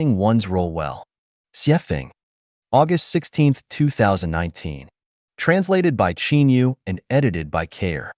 One's role well. Xiefeng, August 16, 2019. Translated by Qinyu and edited by Care.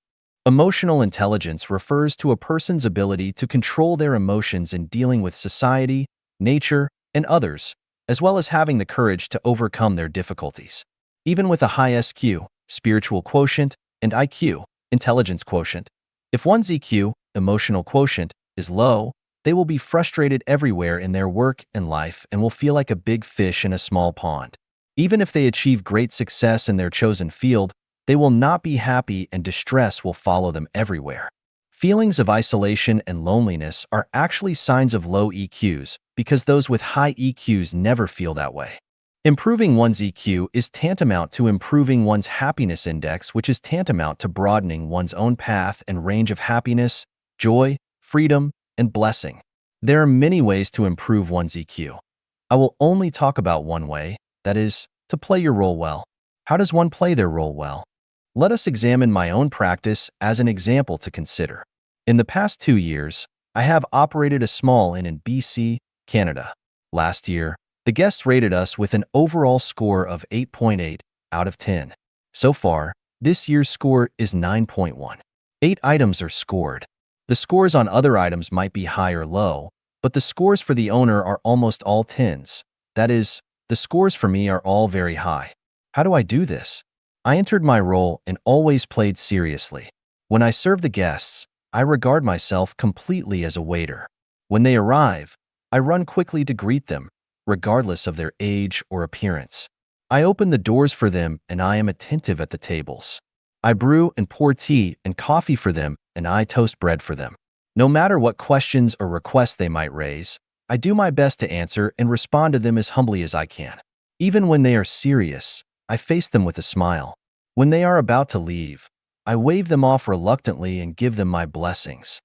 Emotional intelligence refers to a person's ability to control their emotions in dealing with society, nature, and others, as well as having the courage to overcome their difficulties. Even with a high SQ, spiritual quotient, and IQ, intelligence quotient, if one's EQ, emotional quotient, is low, they will be frustrated everywhere in their work and life and will feel like a big fish in a small pond. Even if they achieve great success in their chosen field, they will not be happy and distress will follow them everywhere. Feelings of isolation and loneliness are actually signs of low EQs because those with high EQs never feel that way. Improving one's EQ is tantamount to improving one's happiness index, which is tantamount to broadening one's own path and range of happiness, joy, freedom, and blessing. There are many ways to improve one's EQ. I will only talk about one way, that is, to play your role well. How does one play their role well? Let us examine my own practice as an example to consider. In the past 2 years, I have operated a small inn in BC, Canada. Last year, the guests rated us with an overall score of 8.8 out of 10. So far, this year's score is 9.1. 8 items are scored. The scores on other items might be high or low, but the scores for the owner are almost all 10s. That is, the scores for me are all very high. How do I do this? I entered my role and always played seriously. When I serve the guests, I regard myself completely as a waiter. When they arrive, I run quickly to greet them, regardless of their age or appearance. I open the doors for them and I am attentive at the tables. I brew and pour tea and coffee for them and I toast bread for them. No matter what questions or requests they might raise, I do my best to answer and respond to them as humbly as I can. Even when they are serious, I face them with a smile. When they are about to leave, I wave them off reluctantly and give them my blessings.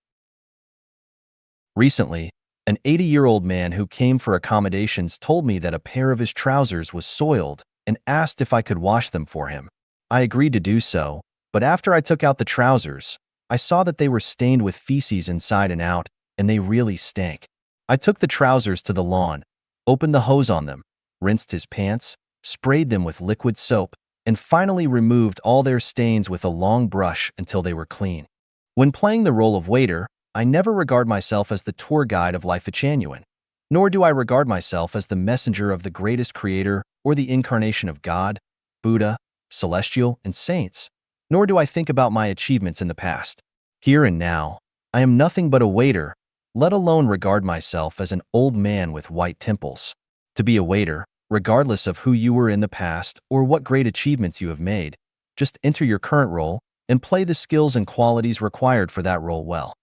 Recently, an 80-year-old man who came for accommodations told me that a pair of his trousers was soiled and asked if I could wash them for him. I agreed to do so, but after I took out the trousers, I saw that they were stained with feces inside and out, and they really stank. I took the trousers to the lawn, opened the hose on them, rinsed his pants, sprayed them with liquid soap, and finally removed all their stains with a long brush until they were clean. When playing the role of waiter, I never regard myself as the tour guide of life genuine, nor do I regard myself as the messenger of the greatest creator or the incarnation of God, Buddha, celestial, and saints, nor do I think about my achievements in the past. Here and now, I am nothing but a waiter, let alone regard myself as an old man with white temples. To be a waiter, regardless of who you were in the past or what great achievements you have made, just enter your current role and play the skills and qualities required for that role well.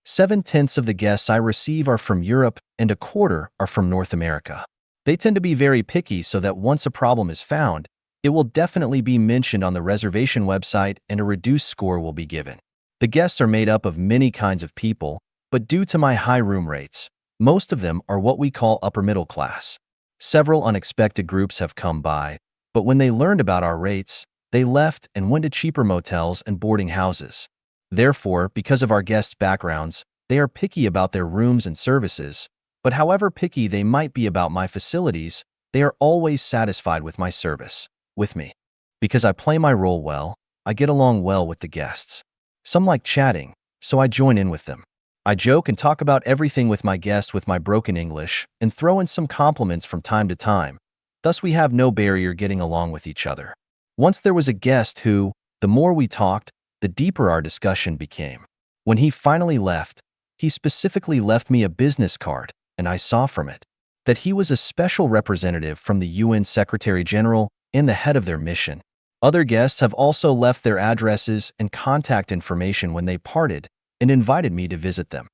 7/10 of the guests I receive are from Europe and a quarter are from North America. They tend to be very picky so that once a problem is found, it will definitely be mentioned on the reservation website and a reduced score will be given. The guests are made up of many kinds of people, but due to my high room rates, most of them are what we call upper middle class. Several unexpected groups have come by, but when they learned about our rates, they left and went to cheaper motels and boarding houses. Therefore, because of our guests' backgrounds, they are picky about their rooms and services, but however picky they might be about my facilities, they are always satisfied with my service, with me. Because I play my role well, I get along well with the guests. Some like chatting, so I join in with them. I joke and talk about everything with my guests with my broken English and throw in some compliments from time to time. Thus we have no barrier getting along with each other. Once there was a guest who, the more we talked, the deeper our discussion became. When he finally left, he specifically left me a business card, and I saw from it that he was a special representative from the UN Secretary General and the head of their mission. Other guests have also left their addresses and contact information when they parted and invited me to visit them.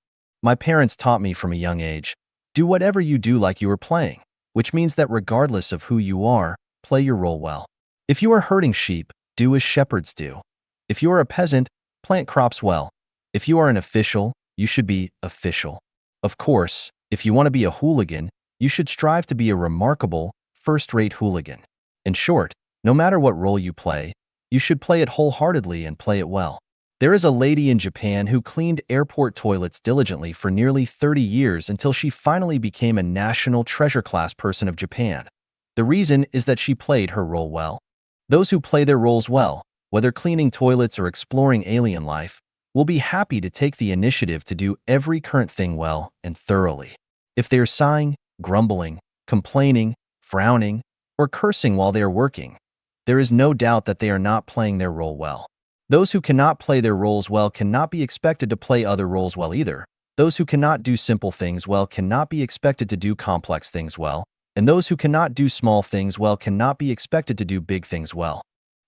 My parents taught me from a young age, do whatever you do like you are playing, which means that regardless of who you are, play your role well. If you are herding sheep, do as shepherds do. If you are a peasant, plant crops well. If you are an official, you should be official. Of course, if you want to be a hooligan, you should strive to be a remarkable, first-rate hooligan. In short, no matter what role you play, you should play it wholeheartedly and play it well. There is a lady in Japan who cleaned airport toilets diligently for nearly 30 years until she finally became a national treasure class person of Japan. The reason is that she played her role well. Those who play their roles well, whether cleaning toilets or exploring alien life, will be happy to take the initiative to do every current thing well and thoroughly. If they are sighing, grumbling, complaining, frowning, or cursing while they are working, there is no doubt that they are not playing their role well. Those who cannot play their roles well cannot be expected to play other roles well either. Those who cannot do simple things well cannot be expected to do complex things well, and those who cannot do small things well cannot be expected to do big things well.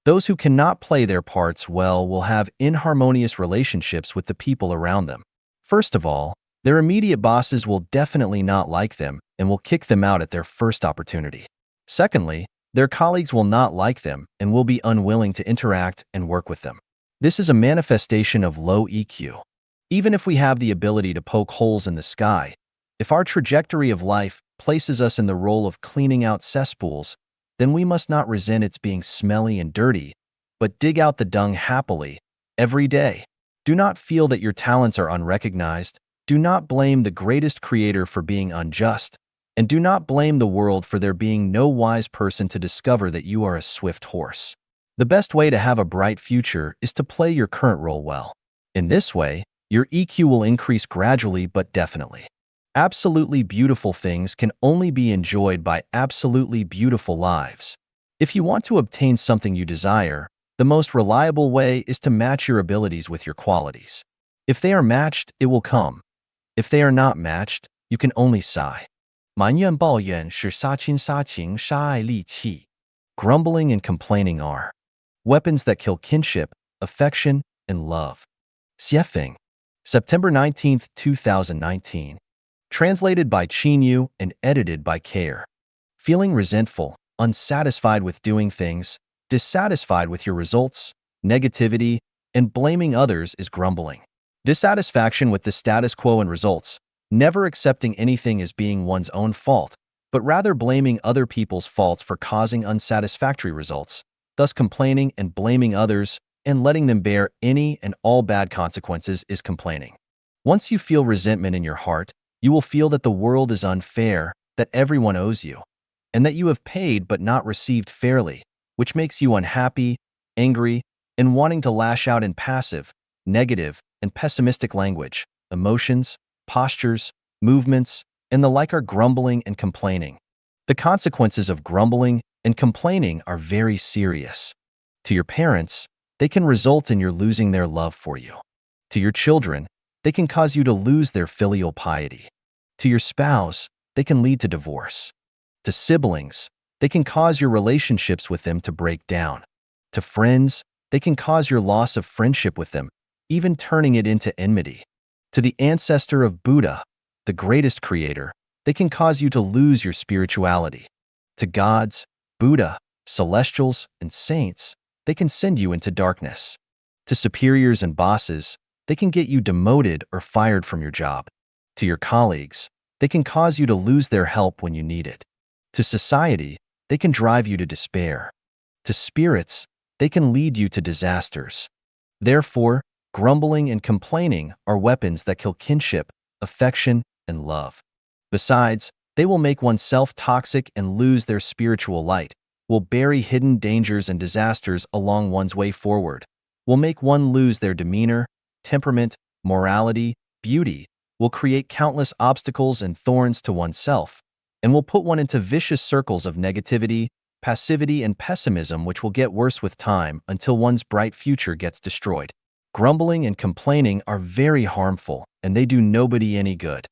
Those who cannot play their parts well will have inharmonious relationships with the people around them. First of all, their immediate bosses will definitely not like them and will kick them out at their first opportunity. Secondly, their colleagues will not like them and will be unwilling to interact and work with them. This is a manifestation of low EQ. Even if we have the ability to poke holes in the sky, if our trajectory of life places us in the role of cleaning out cesspools, then we must not resent its being smelly and dirty, but dig out the dung happily, every day. Do not feel that your talents are unrecognized. Do not blame the greatest creator for being unjust, and do not blame the world for there being no wise person to discover that you are a swift horse. The best way to have a bright future is to play your current role well. In this way, your EQ will increase gradually but definitely. Absolutely beautiful things can only be enjoyed by absolutely beautiful lives. If you want to obtain something you desire, the most reliable way is to match your abilities with your qualities. If they are matched, it will come. If they are not matched, you can only sigh. 埋怨抱怨是杀亲杀情杀爱利器. Grumbling and complaining are weapons that kill kinship, affection, and love. Xiefeng, September 19, 2019. Translated by Qinyu and edited by Care. Feeling resentful, unsatisfied with doing things, dissatisfied with your results, negativity, and blaming others is grumbling. Dissatisfaction with the status quo and results, never accepting anything as being one's own fault, but rather blaming other people's faults for causing unsatisfactory results, thus complaining and blaming others and letting them bear any and all bad consequences is complaining. Once you feel resentment in your heart, you will feel that the world is unfair, that everyone owes you, and that you have paid but not received fairly, which makes you unhappy, angry, and wanting to lash out in passive, negative, and pessimistic language, emotions, postures, movements, and the like are grumbling and complaining. The consequences of grumbling and complaining are very serious. To your parents, they can result in your losing their love for you. To your children, they can cause you to lose their filial piety. To your spouse, they can lead to divorce. To siblings, they can cause your relationships with them to break down. To friends, they can cause your loss of friendship with them, even turning it into enmity. To the ancestor of Buddha, the greatest creator, they can cause you to lose your spirituality. To gods, Buddha, celestials, and saints, they can send you into darkness. To superiors and bosses, they can get you demoted or fired from your job. To your colleagues, they can cause you to lose their help when you need it. To society, they can drive you to despair. To spirits, they can lead you to disasters. Therefore, grumbling and complaining are weapons that kill kinship, affection, and love. Besides, they will make oneself toxic and lose their spiritual light, will bury hidden dangers and disasters along one's way forward, will make one lose their demeanor, temperament, morality, beauty, will create countless obstacles and thorns to oneself, and will put one into vicious circles of negativity, passivity, and pessimism which will get worse with time until one's bright future gets destroyed. Grumbling and complaining are very harmful, and they do nobody any good.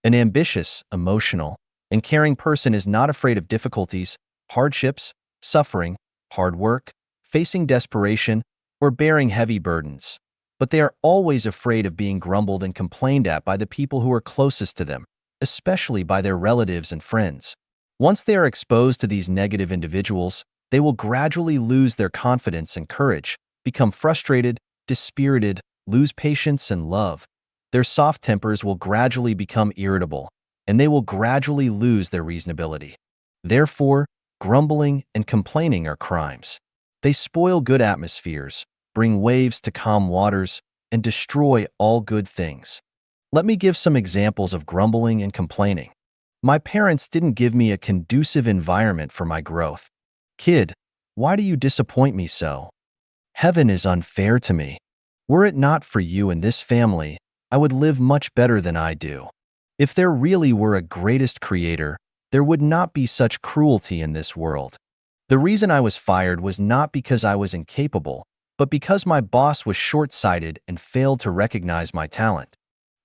An ambitious, emotional, and caring person is not afraid of difficulties, hardships, suffering, hard work, facing desperation, or bearing heavy burdens. But they are always afraid of being grumbled and complained at by the people who are closest to them, especially by their relatives and friends. Once they are exposed to these negative individuals, they will gradually lose their confidence and courage, become frustrated, dispirited, lose patience and love. Their soft tempers will gradually become irritable, and they will gradually lose their reasonability. Therefore, grumbling and complaining are crimes. They spoil good atmospheres, bring waves to calm waters, and destroy all good things. Let me give some examples of grumbling and complaining. My parents didn't give me a conducive environment for my growth. Kid, why do you disappoint me so? Heaven is unfair to me. Were it not for you and this family, I would live much better than I do. If there really were a greatest creator, there would not be such cruelty in this world. The reason I was fired was not because I was incapable, but because my boss was short-sighted and failed to recognize my talent.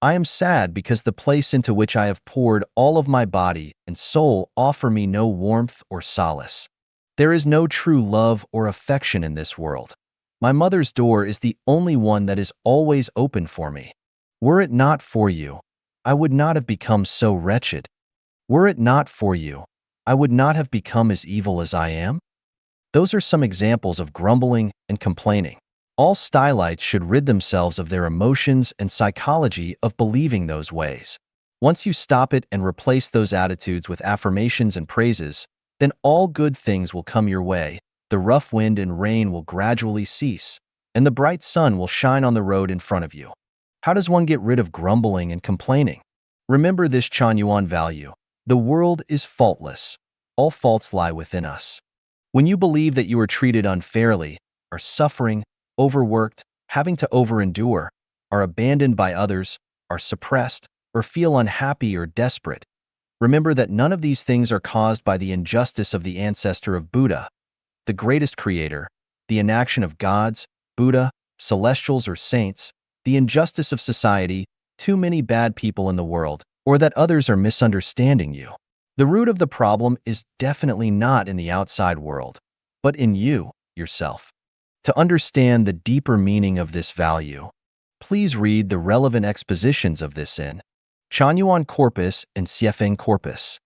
I am sad because the place into which I have poured all of my body and soul offer me no warmth or solace. There is no true love or affection in this world. My mother's door is the only one that is always open for me. Were it not for you, I would not have become so wretched. Were it not for you, I would not have become as evil as I am. Those are some examples of grumbling and complaining. All stylites should rid themselves of their emotions and psychology of believing those ways. Once you stop it and replace those attitudes with affirmations and praises, then all good things will come your way, the rough wind and rain will gradually cease, and the bright sun will shine on the road in front of you. How does one get rid of grumbling and complaining? Remember this Chanyuan value. The world is faultless. All faults lie within us. When you believe that you are treated unfairly, are suffering, overworked, having to over-endure, are abandoned by others, are suppressed, or feel unhappy or desperate, remember that none of these things are caused by the injustice of the ancestor of Buddha, the greatest creator, the inaction of gods, Buddha, celestials or saints, the injustice of society, too many bad people in the world, or that others are misunderstanding you. The root of the problem is definitely not in the outside world, but in you, yourself. To understand the deeper meaning of this value, please read the relevant expositions of this in Chanyuan Corpus and Xiefeng Corpus.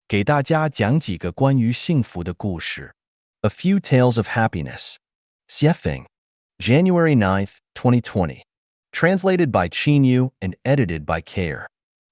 给大家讲几个关于幸福的故事. A Few Tales of Happiness. Xiefeng. January 9th, 2020. Translated by Qinyu and edited by Care.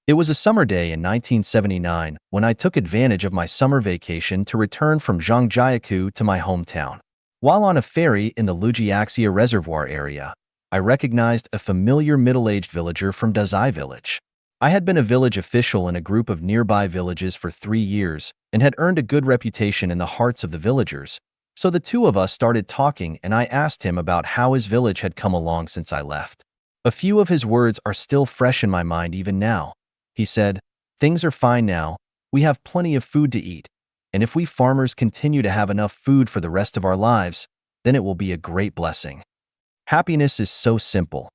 It was a summer day in 1979 when I took advantage of my summer vacation to return from Zhangjiakou to my hometown. While on a ferry in the Lujiaxia Reservoir area, I recognized a familiar middle-aged villager from Dazai village. I had been a village official in a group of nearby villages for 3 years and had earned a good reputation in the hearts of the villagers, so the two of us started talking and I asked him about how his village had come along since I left. A few of his words are still fresh in my mind even now. He said, "Things are fine now, we have plenty of food to eat, and if we farmers continue to have enough food for the rest of our lives, then it will be a great blessing." Happiness is so simple.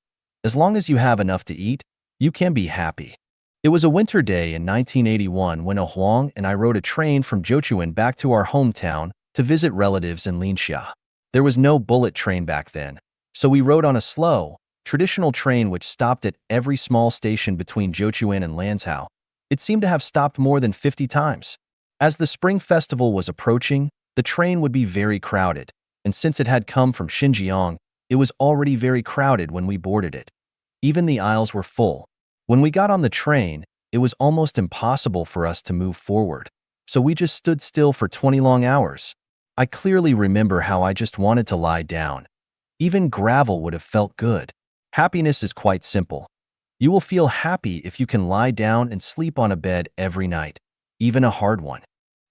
As long as you have enough to eat, you can be happy. It was a winter day in 1981 when Huang and I rode a train from Zhochuan back to our hometown to visit relatives in Linxia. There was no bullet train back then, so we rode on a slow, traditional train which stopped at every small station between Zhochuan and Lanzhou. It seemed to have stopped more than 50 times. As the Spring Festival was approaching, the train would be very crowded, and since it had come from Xinjiang, it was already very crowded when we boarded it. Even the aisles were full. When we got on the train, it was almost impossible for us to move forward, so we just stood still for 20 long hours. I clearly remember how I just wanted to lie down. Even gravel would have felt good. Happiness is quite simple. You will feel happy if you can lie down and sleep on a bed every night, even a hard one.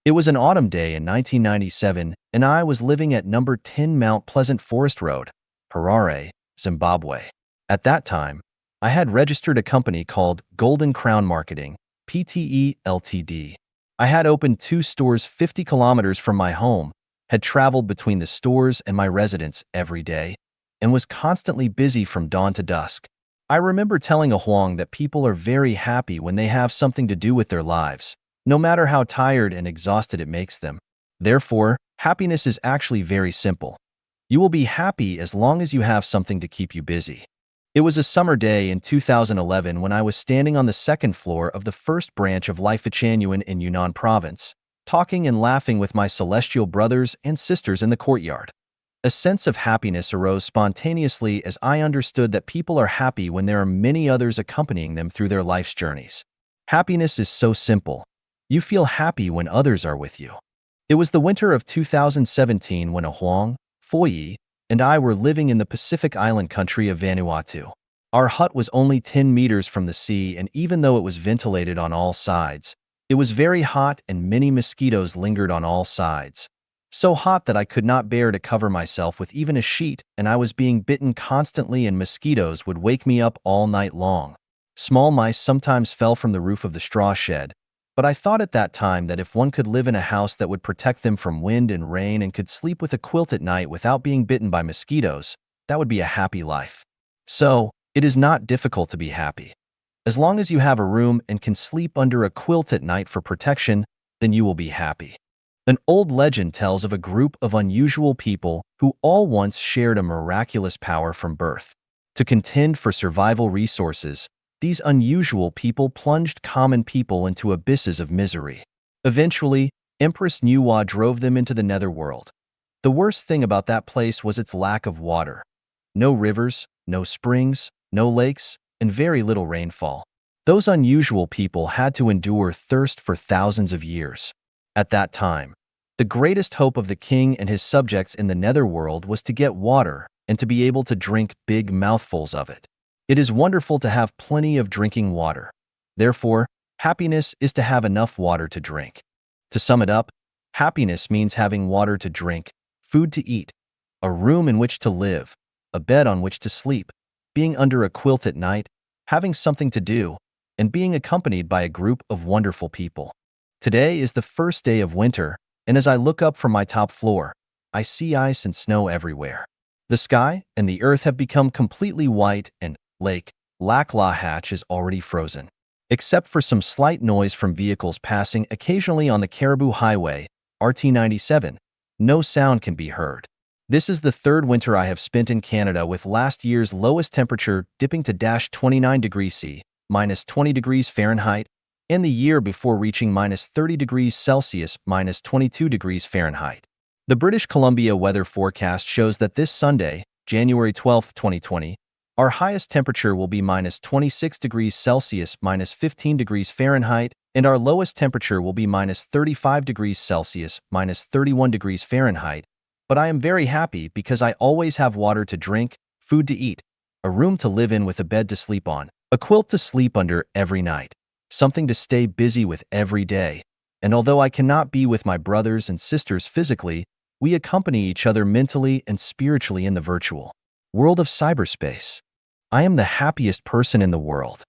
It was an autumn day in 1997, and I was living at number 10 Mount Pleasant Forest Road, Harare, Zimbabwe. At that time, I had registered a company called Golden Crown Marketing, PTE Ltd. I had opened 2 stores 50 kilometers from my home, had traveled between the stores and my residence every day, and was constantly busy from dawn to dusk. I remember telling Huang that people are very happy when they have something to do with their lives, no matter how tired and exhausted it makes them. Therefore, happiness is actually very simple. You will be happy as long as you have something to keep you busy. It was a summer day in 2011 when I was standing on the second floor of the first branch of Lifuchanyuan in Yunnan province, talking and laughing with my celestial brothers and sisters in the courtyard. A sense of happiness arose spontaneously as I understood that people are happy when there are many others accompanying them through their life's journeys. Happiness is so simple. You feel happy when others are with you. It was the winter of 2017 when Huang, Foyi, and I were living in the Pacific island country of Vanuatu. Our hut was only 10 meters from the sea, and even though it was ventilated on all sides, it was very hot and many mosquitoes lingered on all sides. So hot that I could not bear to cover myself with even a sheet, and I was being bitten constantly and mosquitoes would wake me up all night long. Small mice sometimes fell from the roof of the straw shed, but I thought at that time that if one could live in a house that would protect them from wind and rain and could sleep with a quilt at night without being bitten by mosquitoes, that would be a happy life. So, it is not difficult to be happy. As long as you have a room and can sleep under a quilt at night for protection, then you will be happy. An old legend tells of a group of unusual people who all once shared a miraculous power from birth. To contend for survival resources, these unusual people plunged common people into abysses of misery. Eventually, Empress Nuwa drove them into the netherworld. The worst thing about that place was its lack of water. No rivers, no springs, no lakes, and very little rainfall. Those unusual people had to endure thirst for thousands of years. At that time, the greatest hope of the king and his subjects in the netherworld was to get water and to be able to drink big mouthfuls of it. It is wonderful to have plenty of drinking water. Therefore, happiness is to have enough water to drink. To sum it up, happiness means having water to drink, food to eat, a room in which to live, a bed on which to sleep, being under a quilt at night, having something to do, and being accompanied by a group of wonderful people. Today is the first day of winter, and as I look up from my top floor, I see ice and snow everywhere. The sky and the earth have become completely white, and Lake Laklahatch is already frozen. Except for some slight noise from vehicles passing occasionally on the Caribou Highway, RT97, no sound can be heard. This is the third winter I have spent in Canada, with last year's lowest temperature dipping to -29 degrees C, -20 degrees Fahrenheit, and the year before reaching -30 degrees Celsius, -22 degrees Fahrenheit. The British Columbia weather forecast shows that this Sunday, January 12, 2020, our highest temperature will be -26 degrees Celsius, -15 degrees Fahrenheit, and our lowest temperature will be -35 degrees Celsius, -31 degrees Fahrenheit. But I am very happy because I always have water to drink, food to eat, a room to live in with a bed to sleep on, a quilt to sleep under every night, something to stay busy with every day. And although I cannot be with my brothers and sisters physically, we accompany each other mentally and spiritually in the virtual world of cyberspace. I am the happiest person in the world.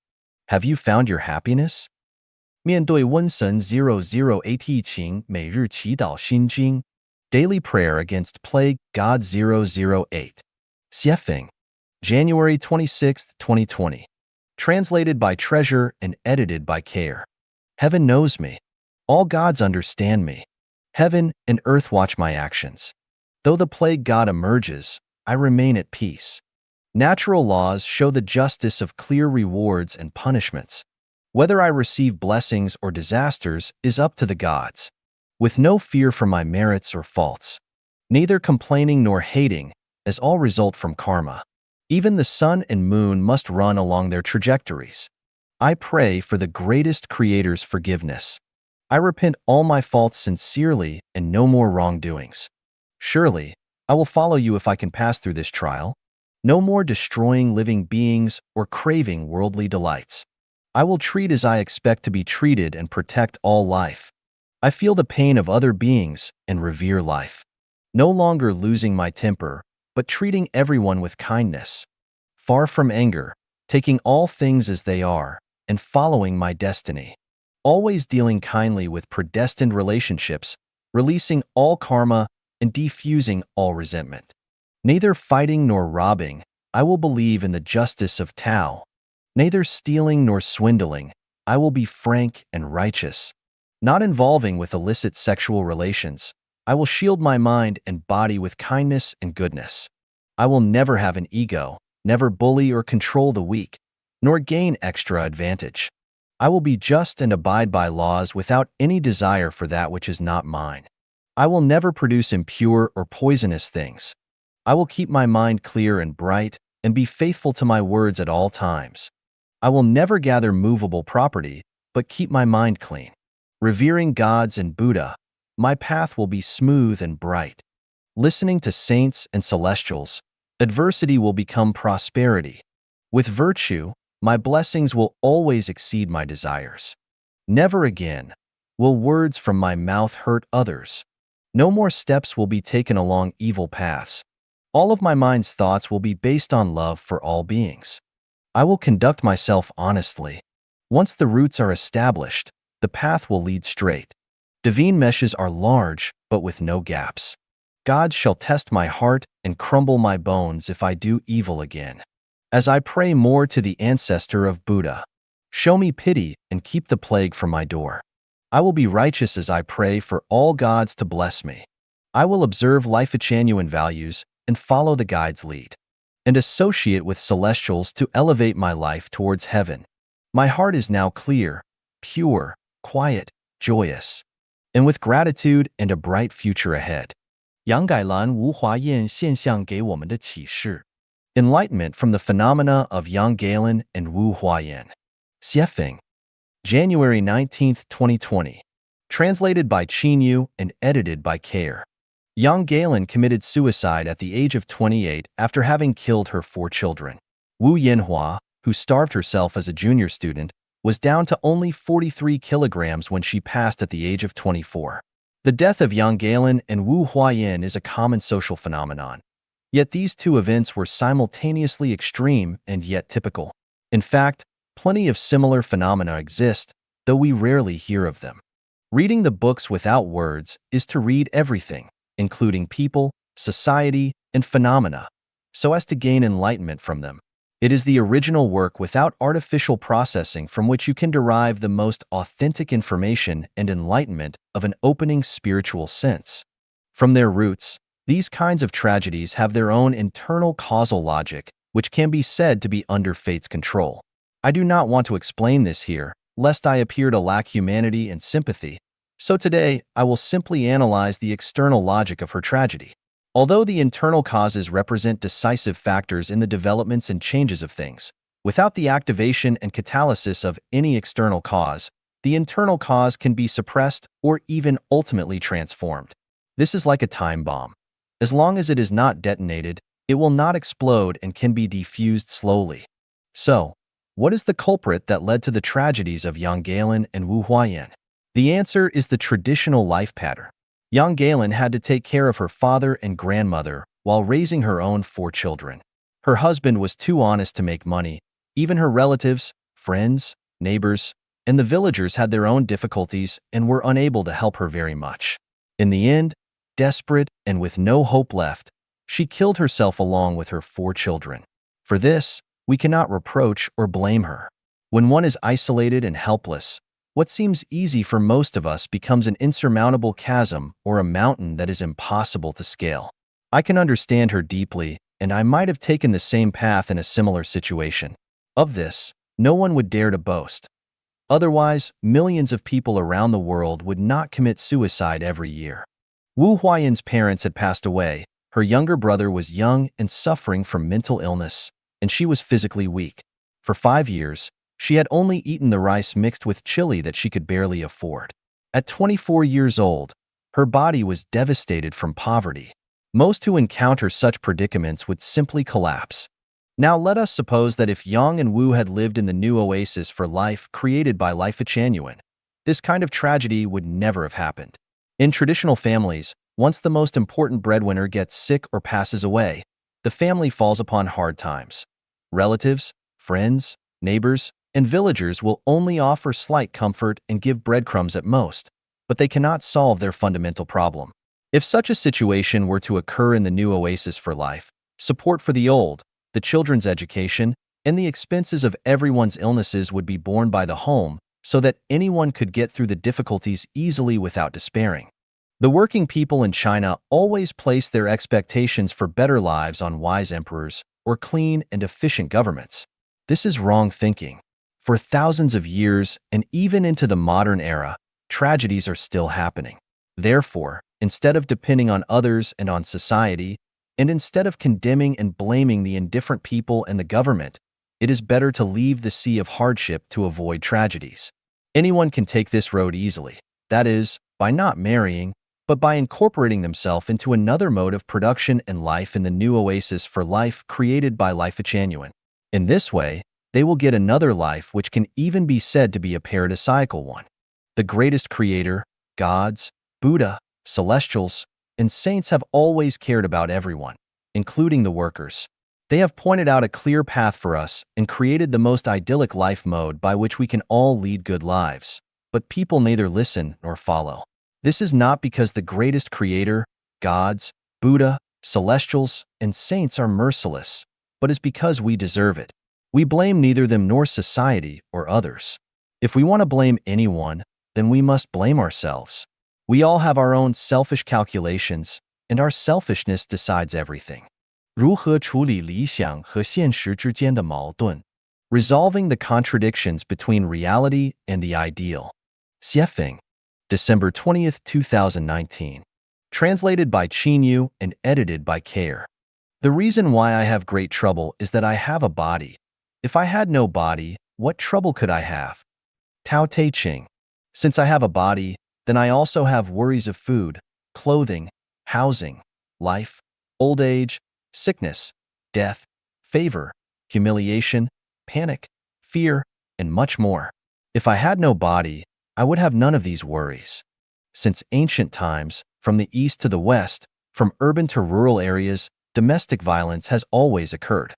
Have you found your happiness? 面对瘟神008情每日祈祷心经 Daily Prayer Against Plague God 008 Siefeng January 26, 2020 Translated by Treasure and edited by Care. Heaven knows me. All gods understand me. Heaven and earth watch my actions. Though the plague god emerges, I remain at peace. Natural laws show the justice of clear rewards and punishments. Whether I receive blessings or disasters is up to the gods, with no fear for my merits or faults, neither complaining nor hating, as all result from karma. Even the sun and moon must run along their trajectories. I pray for the greatest Creator's forgiveness. I repent all my faults sincerely and no more wrongdoings. Surely, I will follow you if I can pass through this trial. No more destroying living beings or craving worldly delights. I will treat as I expect to be treated and protect all life. I feel the pain of other beings and revere life. No longer losing my temper, but treating everyone with kindness. Far from anger, taking all things as they are, and following my destiny. Always dealing kindly with predestined relationships, releasing all karma, and defusing all resentment. Neither fighting nor robbing, I will believe in the justice of Tao. Neither stealing nor swindling, I will be frank and righteous. Not involving with illicit sexual relations, I will shield my mind and body with kindness and goodness. I will never have an ego, never bully or control the weak, nor gain extra advantage. I will be just and abide by laws without any desire for that which is not mine. I will never produce impure or poisonous things. I will keep my mind clear and bright and be faithful to my words at all times. I will never gather movable property, but keep my mind clean. Revering gods and Buddha, my path will be smooth and bright. Listening to saints and celestials, adversity will become prosperity. With virtue, my blessings will always exceed my desires. Never again will words from my mouth hurt others. No more steps will be taken along evil paths. All of my mind's thoughts will be based on love for all beings. I will conduct myself honestly. Once the roots are established, the path will lead straight. Divine meshes are large, but with no gaps. God shall test my heart and crumble my bones if I do evil again. As I pray more to the ancestor of Buddha, show me pity and keep the plague from my door. I will be righteous as I pray for all gods to bless me. I will observe Life-genuine values and follow the guide's lead, and associate with celestials to elevate my life towards heaven. My heart is now clear, pure, quiet, joyous, and with gratitude and a bright future ahead. 杨改兰无华焰现象给我们的启示 Enlightenment from the phenomena of Yang Galen and Wu Huayan. Xiefeng. January 19, 2020. Translated by Qin Yu and edited by Care. Yang Galen committed suicide at the age of 28 after having killed her 4 children. Wu Yanhua, who starved herself as a junior student, was down to only 43 kilograms when she passed at the age of 24. The death of Yang Galen and Wu Huayan is a common social phenomenon. Yet these 2 events were simultaneously extreme and yet typical. In fact, plenty of similar phenomena exist, though we rarely hear of them. Reading the books without words is to read everything, including people, society, and phenomena, so as to gain enlightenment from them. It is the original work without artificial processing from which you can derive the most authentic information and enlightenment of an opening spiritual sense. From their roots, these kinds of tragedies have their own internal causal logic, which can be said to be under fate's control. I do not want to explain this here, lest I appear to lack humanity and sympathy, so today I will simply analyze the external logic of her tragedy. Although the internal causes represent decisive factors in the developments and changes of things, without the activation and catalysis of any external cause, the internal cause can be suppressed or even ultimately transformed. This is like a time bomb. As long as it is not detonated, it will not explode and can be diffused slowly. So, what is the culprit that led to the tragedies of Yang Galen and Wu Huayan? The answer is the traditional life pattern. Yang Galen had to take care of her father and grandmother while raising her own 4 children. Her husband was too honest to make money. Even her relatives, friends, neighbors, and the villagers had their own difficulties and were unable to help her very much. In the end, desperate and with no hope left, she killed herself along with her 4 children. For this, we cannot reproach or blame her. When one is isolated and helpless, what seems easy for most of us becomes an insurmountable chasm or a mountain that is impossible to scale. I can understand her deeply, and I might have taken the same path in a similar situation. Of this, no one would dare to boast. Otherwise, millions of people around the world would not commit suicide every year. Wu Huayan's parents had passed away, her younger brother was young and suffering from mental illness, and she was physically weak. For 5 years, she had only eaten the rice mixed with chili that she could barely afford. At 24 years old, her body was devastated from poverty. Most who encounter such predicaments would simply collapse. Now let us suppose that if Yang and Wu had lived in the new oasis for life created by Life-genuine, this kind of tragedy would never have happened. In traditional families, once the most important breadwinner gets sick or passes away, the family falls upon hard times. Relatives, friends, neighbors, and villagers will only offer slight comfort and give breadcrumbs at most, but they cannot solve their fundamental problem. If such a situation were to occur in the new oasis for life, support for the old, the children's education, and the expenses of everyone's illnesses would be borne by the home so that anyone could get through the difficulties easily without despairing. The working people in China always place their expectations for better lives on wise emperors or clean and efficient governments. This is wrong thinking. For thousands of years and even into the modern era, tragedies are still happening. Therefore, instead of depending on others and on society, and instead of condemning and blaming the indifferent people and the government, it is better to leave the sea of hardship to avoid tragedies. Anyone can take this road easily, that is, by not marrying, but by incorporating themselves into another mode of production and life in the new oasis for life created by Life-genuine. In this way, they will get another life which can even be said to be a paradisiacal one. The greatest creator, gods, Buddha, celestials, and saints have always cared about everyone, including the workers. They have pointed out a clear path for us and created the most idyllic life mode by which we can all lead good lives. But people neither listen nor follow. This is not because the greatest creator, gods, Buddha, celestials, and saints are merciless, but is because we deserve it. We blame neither them nor society or others. If we want to blame anyone, then we must blame ourselves. We all have our own selfish calculations, and our selfishness decides everything. 如何处理理想和现实之间的矛盾? Resolving the contradictions between reality and the ideal. Xiefeng, December 20th, 2019. Translated by Qin Yu and edited by Kair. The reason why I have great trouble is that I have a body. If I had no body, what trouble could I have? Tao Te Ching. Since I have a body, then I also have worries of food, clothing, housing, life, old age, sickness, death, favor, humiliation, panic, fear, and much more. If I had no body, I would have none of these worries. Since ancient times, from the east to the west, from urban to rural areas, domestic violence has always occurred.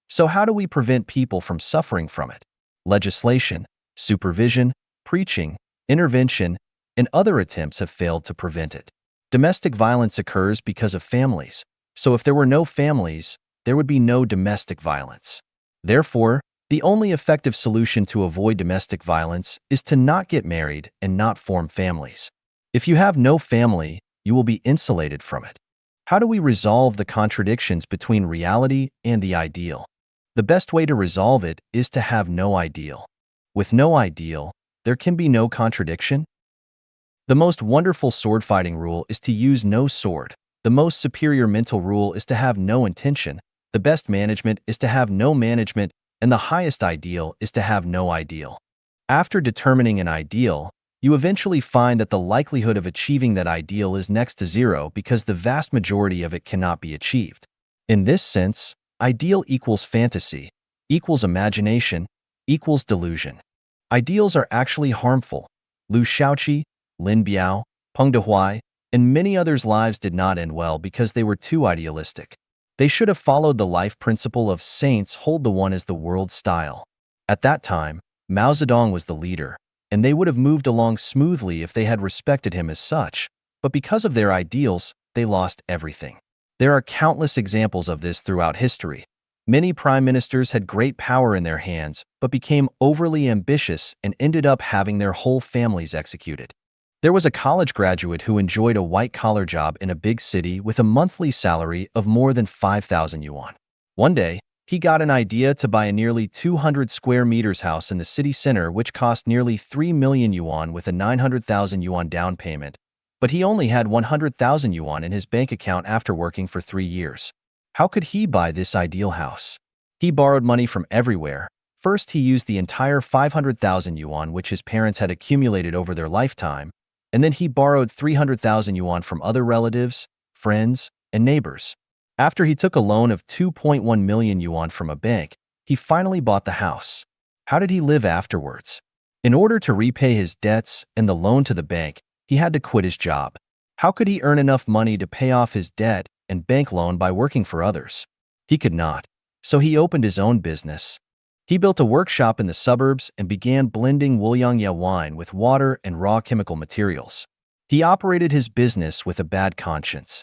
So how do we prevent people from suffering from it? Legislation, supervision, preaching, intervention, and other attempts have failed to prevent it. Domestic violence occurs because of families. So if there were no families, there would be no domestic violence. Therefore, the only effective solution to avoid domestic violence is to not get married and not form families. If you have no family, you will be insulated from it. How do we resolve the contradictions between reality and the ideal? The best way to resolve it is to have no ideal. With no ideal, there can be no contradiction. The most wonderful sword-fighting rule is to use no sword. The most superior mental rule is to have no intention. The best management is to have no management, and the highest ideal is to have no ideal. After determining an ideal, you eventually find that the likelihood of achieving that ideal is next to zero because the vast majority of it cannot be achieved. In this sense, ideal equals fantasy, equals imagination, equals delusion. Ideals are actually harmful. Liu Shaoqi, Lin Biao, Peng Dehuai, and many others' lives did not end well because they were too idealistic. They should have followed the life principle of saints hold the one as the world style. At that time, Mao Zedong was the leader, and they would have moved along smoothly if they had respected him as such, but because of their ideals, they lost everything. There are countless examples of this throughout history. Many prime ministers had great power in their hands, but became overly ambitious and ended up having their whole families executed. There was a college graduate who enjoyed a white-collar job in a big city with a monthly salary of more than 5,000 yuan. One day, he got an idea to buy a nearly 200 square meters house in the city center which cost nearly 3 million yuan with a 900,000 yuan down payment, but he only had 100,000 yuan in his bank account after working for 3 years. How could he buy this ideal house? He borrowed money from everywhere. First, he used the entire 500,000 yuan which his parents had accumulated over their lifetime, and then he borrowed 300,000 yuan from other relatives, friends, and neighbors. After he took a loan of 2.1 million yuan from a bank, he finally bought the house. How did he live afterwards? In order to repay his debts and the loan to the bank, he had to quit his job. How could he earn enough money to pay off his debt and bank loan by working for others? He could not, so he opened his own business. He built a workshop in the suburbs and began blending Wuliangye wine with water and raw chemical materials. He operated his business with a bad conscience.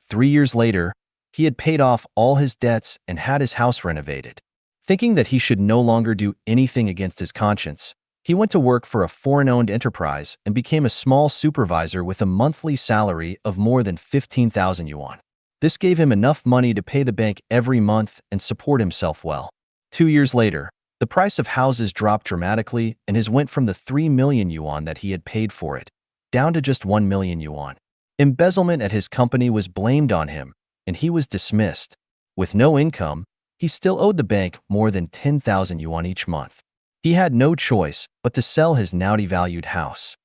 3 years later, he had paid off all his debts and had his house renovated. Thinking that he should no longer do anything against his conscience, he went to work for a foreign-owned enterprise and became a small supervisor with a monthly salary of more than 15,000 yuan. This gave him enough money to pay the bank every month and support himself well. 2 years later, the price of houses dropped dramatically and his went from the 3 million yuan that he had paid for it, down to just 1 million yuan. Embezzlement at his company was blamed on him, and he was dismissed. With no income, he still owed the bank more than 10,000 yuan each month. He had no choice but to sell his now devalued house.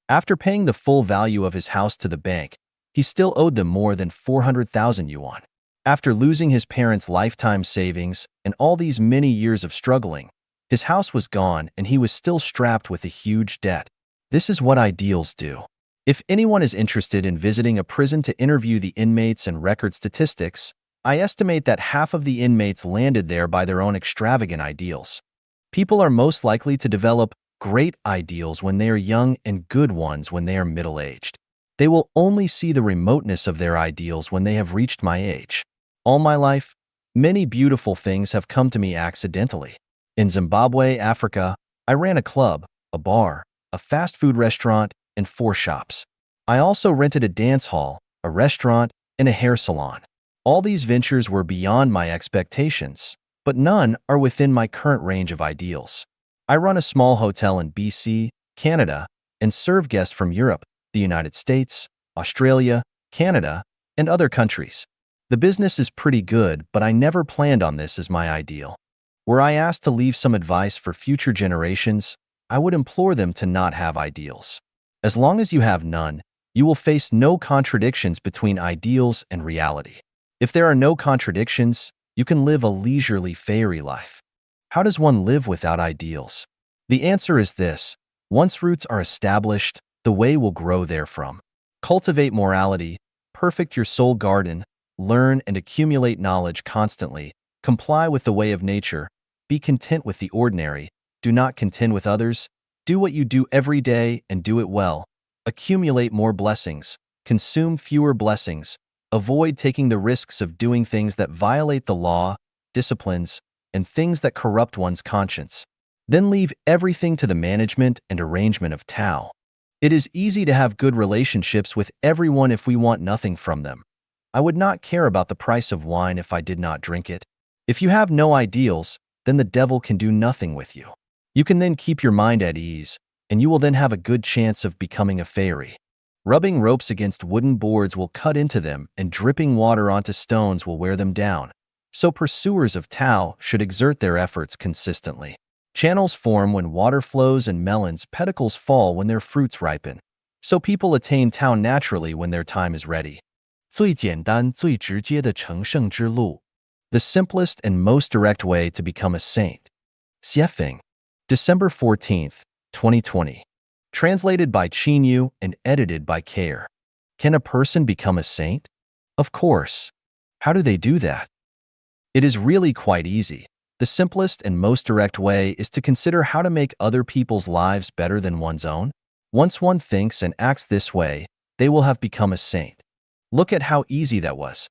After paying the full value of his house to the bank, he still owed them more than 400,000 yuan. After losing his parents' lifetime savings and all these many years of struggling, his house was gone and he was still strapped with a huge debt. This is what ideals do. If anyone is interested in visiting a prison to interview the inmates and record statistics, I estimate that half of the inmates landed there by their own extravagant ideals. People are most likely to develop great ideals when they are young and good ones when they are middle-aged. They will only see the remoteness of their ideals when they have reached my age. All my life, many beautiful things have come to me accidentally. In Zimbabwe, Africa, I ran a club, a bar, a fast food restaurant, and 4 shops. I also rented a dance hall, a restaurant, and a hair salon. All these ventures were beyond my expectations, but none are within my current range of ideals. I run a small hotel in BC, Canada, and serve guests from Europe, the United States, Australia, Canada, and other countries. The business is pretty good, but I never planned on this as my ideal. Were I asked to leave some advice for future generations, I would implore them to not have ideals. As long as you have none, you will face no contradictions between ideals and reality. If there are no contradictions, you can live a leisurely fairy life. How does one live without ideals? The answer is this: once roots are established, the way will grow therefrom. Cultivate morality, perfect your soul garden, learn and accumulate knowledge constantly, comply with the way of nature, be content with the ordinary, do not contend with others, do what you do every day and do it well, accumulate more blessings, consume fewer blessings, avoid taking the risks of doing things that violate the law, disciplines, and things that corrupt one's conscience. Then leave everything to the management and arrangement of Tao. It is easy to have good relationships with everyone if we want nothing from them. I would not care about the price of wine if I did not drink it. If you have no ideals, then the devil can do nothing with you. You can then keep your mind at ease, and you will then have a good chance of becoming a fairy. Rubbing ropes against wooden boards will cut into them, and dripping water onto stones will wear them down. So pursuers of Tao should exert their efforts consistently. Channels form when water flows, and melons' pedicles fall when their fruits ripen. So people attain Tao naturally when their time is ready. 最简单、最直接的成圣之路. The simplest and most direct way to become a saint. Xiefeng. December 14th, 2020. Translated by Qinyu and edited by Care. Can a person become a saint? Of course. How do they do that? It is really quite easy. The simplest and most direct way is to consider how to make other people's lives better than one's own. Once one thinks and acts this way, they will have become a saint. Look at how easy that was.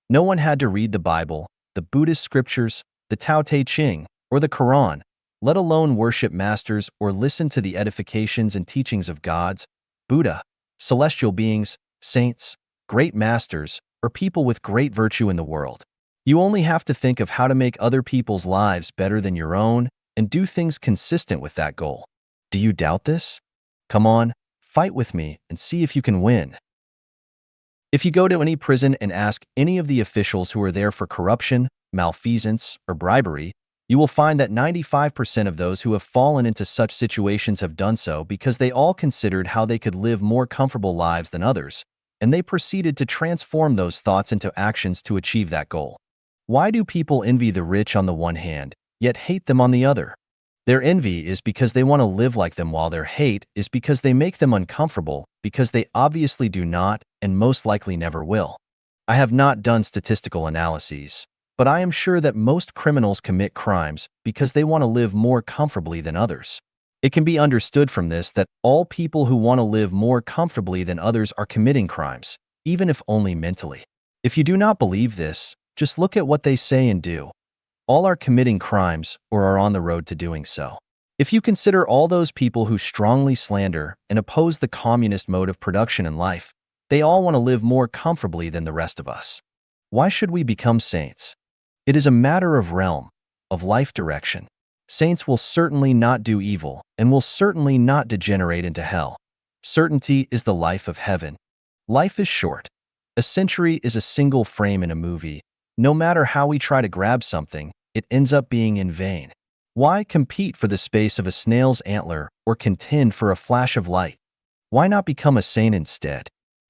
No one had to read the Bible, the Buddhist scriptures, the Tao Te Ching, or the Quran, let alone worship masters or listen to the edifications and teachings of gods, Buddha, celestial beings, saints, great masters, or people with great virtue in the world. You only have to think of how to make other people's lives better than your own and do things consistent with that goal. Do you doubt this? Come on, fight with me and see if you can win. If you go to any prison and ask any of the officials who are there for corruption, malfeasance, or bribery, you will find that 95% of those who have fallen into such situations have done so because they all considered how they could live more comfortable lives than others, and they proceeded to transform those thoughts into actions to achieve that goal. Why do people envy the rich on the one hand, yet hate them on the other? Their envy is because they want to live like them, while their hate is because they make them uncomfortable, because they obviously do not and most likely never will. I have not done statistical analyses, but I am sure that most criminals commit crimes because they want to live more comfortably than others. It can be understood from this that all people who want to live more comfortably than others are committing crimes, even if only mentally. If you do not believe this, just look at what they say and do. All are committing crimes or are on the road to doing so. If you consider all those people who strongly slander and oppose the communist mode of production in life, they all want to live more comfortably than the rest of us. Why should we become saints? It is a matter of realm, of life direction. Saints will certainly not do evil and will certainly not degenerate into hell. Certainty is the life of heaven. Life is short. A century is a single frame in a movie. No matter how we try to grab something, it ends up being in vain. Why compete for the space of a snail's antler or contend for a flash of light? Why not become a saint instead?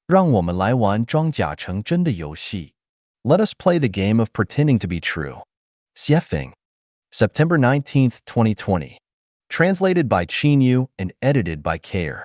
让我们来玩装甲成真的游戏。Let us play the game of pretending to be true. Xiefeng, September 19th, 2020. Translated by Qinyu and edited by Care.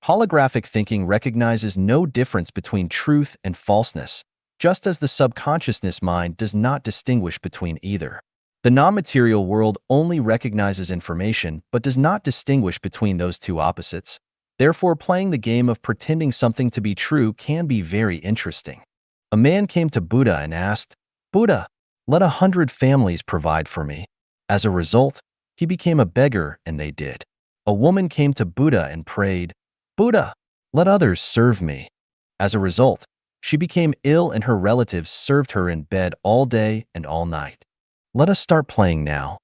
Holographic thinking recognizes no difference between truth and falseness, just as the subconsciousness mind does not distinguish between either. The non-material world only recognizes information but does not distinguish between those two opposites. Therefore, playing the game of pretending something to be true can be very interesting. A man came to Buddha and asked, "Buddha, let 100 families provide for me." As a result, he became a beggar and they did. A woman came to Buddha and prayed, "Buddha, let others serve me." As a result, she became ill and her relatives served her in bed all day and all night. Let us start playing now.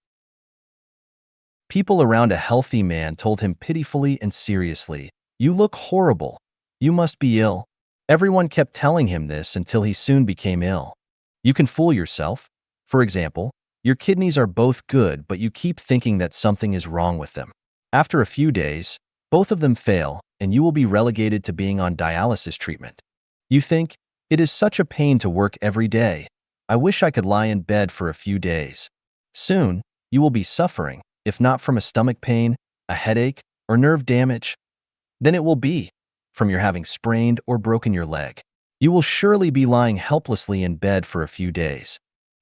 People around a healthy man told him pitifully and seriously, "You look horrible. You must be ill." Everyone kept telling him this until he soon became ill. You can fool yourself. For example, your kidneys are both good, but you keep thinking that something is wrong with them. After a few days, both of them fail, and you will be relegated to being on dialysis treatment. You think, "It is such a pain to work every day. I wish I could lie in bed for a few days." Soon, you will be suffering, if not from a stomach pain, a headache, or nerve damage, then it will be from your having sprained or broken your leg. You will surely be lying helplessly in bed for a few days.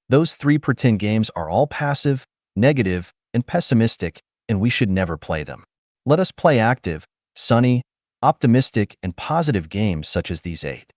Those three pretend games are all passive, negative, and pessimistic, and we should never play them. Let us play active, sunny, optimistic, and positive games such as these 8.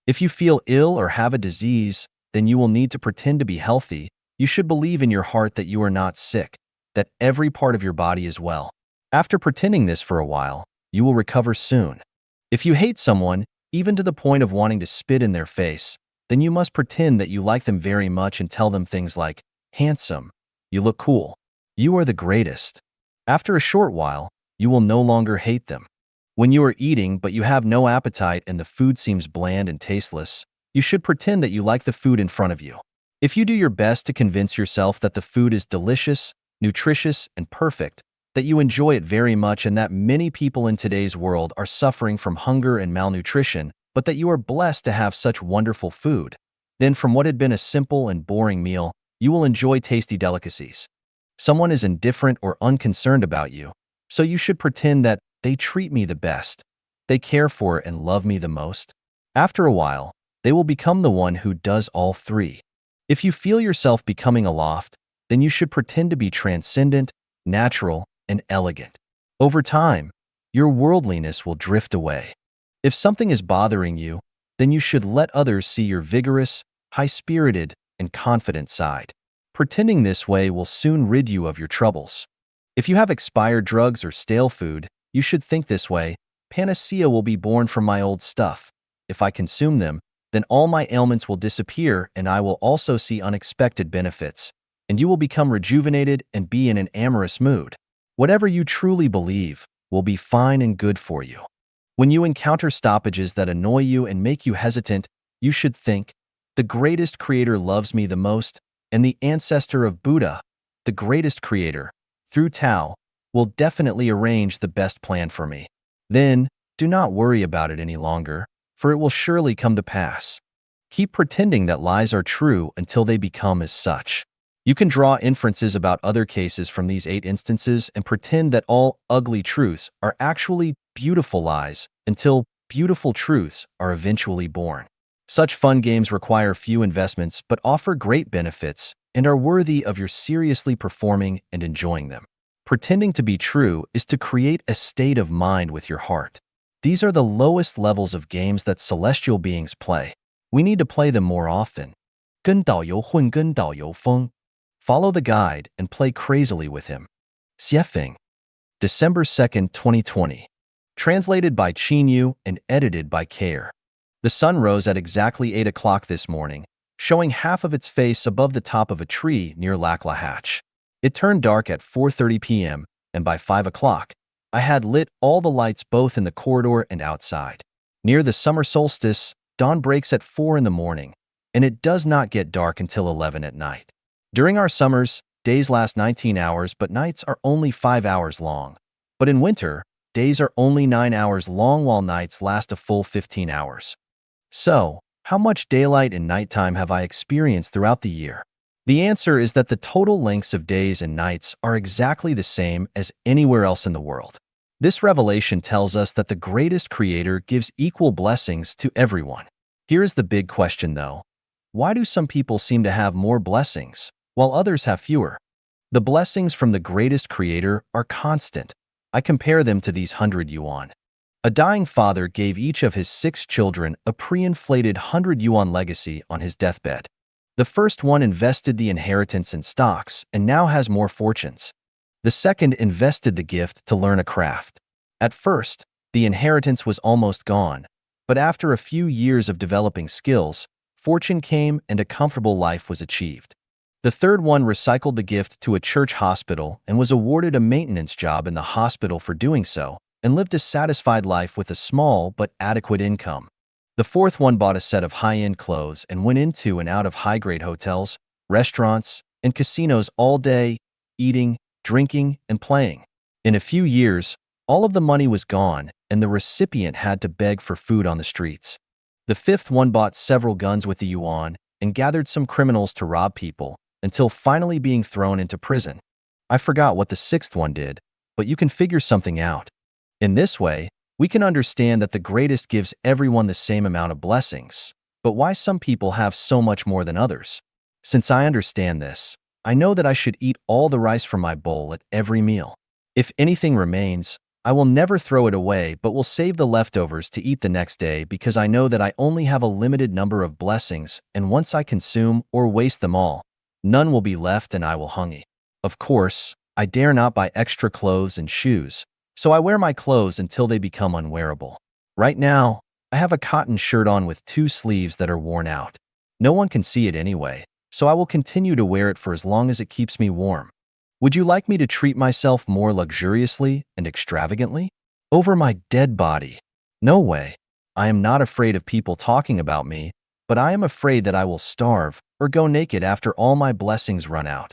If you feel ill or have a disease, then you will need to pretend to be healthy. You should believe in your heart that you are not sick, that every part of your body is well. After pretending this for a while, you will recover soon. If you hate someone, even to the point of wanting to spit in their face, then you must pretend that you like them very much and tell them things like, "Handsome, you look cool, you are the greatest." After a short while, you will no longer hate them. When you are eating but you have no appetite and the food seems bland and tasteless, you should pretend that you like the food in front of you. If you do your best to convince yourself that the food is delicious, nutritious, and perfect, that you enjoy it very much and that many people in today's world are suffering from hunger and malnutrition, but that you are blessed to have such wonderful food, then from what had been a simple and boring meal, you will enjoy tasty delicacies. Someone is indifferent or unconcerned about you, so you should pretend that they treat me the best, they care for and love me the most. After a while, they will become the one who does all three. If you feel yourself becoming aloft, then you should pretend to be transcendent, natural, and elegant. Over time, your worldliness will drift away. If something is bothering you, then you should let others see your vigorous, high-spirited, and confident side. Pretending this way will soon rid you of your troubles. If you have expired drugs or stale food, you should think this way: panacea will be born from my old stuff. If I consume them, then all my ailments will disappear and I will also see unexpected benefits, and you will become rejuvenated and be in an amorous mood. Whatever you truly believe will be fine and good for you. When you encounter stoppages that annoy you and make you hesitant, you should think, "The greatest creator loves me the most, and the ancestor of Buddha, the greatest creator, through Tao, will definitely arrange the best plan for me." Then, do not worry about it any longer, for it will surely come to pass. Keep pretending that lies are true until they become as such. You can draw inferences about other cases from these 8 instances and pretend that all ugly truths are actually beautiful lies until beautiful truths are eventually born. Such fun games require few investments but offer great benefits and are worthy of your seriously performing and enjoying them. Pretending to be true is to create a state of mind with your heart. These are the lowest levels of games that celestial beings play. We need to play them more often. 跟导游混跟导游疯. Follow the guide and play crazily with him. Xiefeng, December 2nd, 2020. Translated by Qinyu and edited by Care. The sun rose at exactly 8 o'clock this morning, showing half of its face above the top of a tree near Lac La Hatch. It turned dark at 4:30 p.m., and by 5 o'clock, I had lit all the lights both in the corridor and outside. Near the summer solstice, dawn breaks at 4 in the morning, and it does not get dark until 11 at night. During our summers, days last 19 hours, but nights are only 5 hours long. But in winter, days are only 9 hours long while nights last a full 15 hours. So, How much daylight and nighttime have I experienced throughout the year? The answer is that the total lengths of days and nights are exactly the same as anywhere else in the world. This revelation tells us that the greatest creator gives equal blessings to everyone. Here is the big question though. Why do some people seem to have more blessings, while others have fewer? The blessings from the greatest creator are constant. I compare them to these 100 yuan. A dying father gave each of his 6 children a pre-inflated 100 yuan legacy on his deathbed. The first one invested the inheritance in stocks and now has more fortunes. The second invested the gift to learn a craft. At first, the inheritance was almost gone, but after a few years of developing skills, fortune came and a comfortable life was achieved. The third one recycled the gift to a church hospital and was awarded a maintenance job in the hospital for doing so, and lived a satisfied life with a small but adequate income. The fourth one bought a set of high-end clothes and went into and out of high-grade hotels, restaurants, and casinos all day, eating, drinking, and playing. In a few years, all of the money was gone, and the recipient had to beg for food on the streets. The fifth one bought several guns with the yuan and gathered some criminals to rob people, until finally being thrown into prison. I forgot what the sixth one did, but you can figure something out. In this way, we can understand that the greatest gives everyone the same amount of blessings, but why some people have so much more than others? Since I understand this, I know that I should eat all the rice from my bowl at every meal. If anything remains, I will never throw it away but will save the leftovers to eat the next day because I know that I only have a limited number of blessings and once I consume or waste them all, none will be left and I will hungry. Of course, I dare not buy extra clothes and shoes, so I wear my clothes until they become unwearable. Right now, I have a cotton shirt on with 2 sleeves that are worn out. No one can see it anyway, so I will continue to wear it for as long as it keeps me warm. Would you like me to treat myself more luxuriously and extravagantly? Over my dead body? No way. I am not afraid of people talking about me, but I am afraid that I will starve or go naked after all my blessings run out.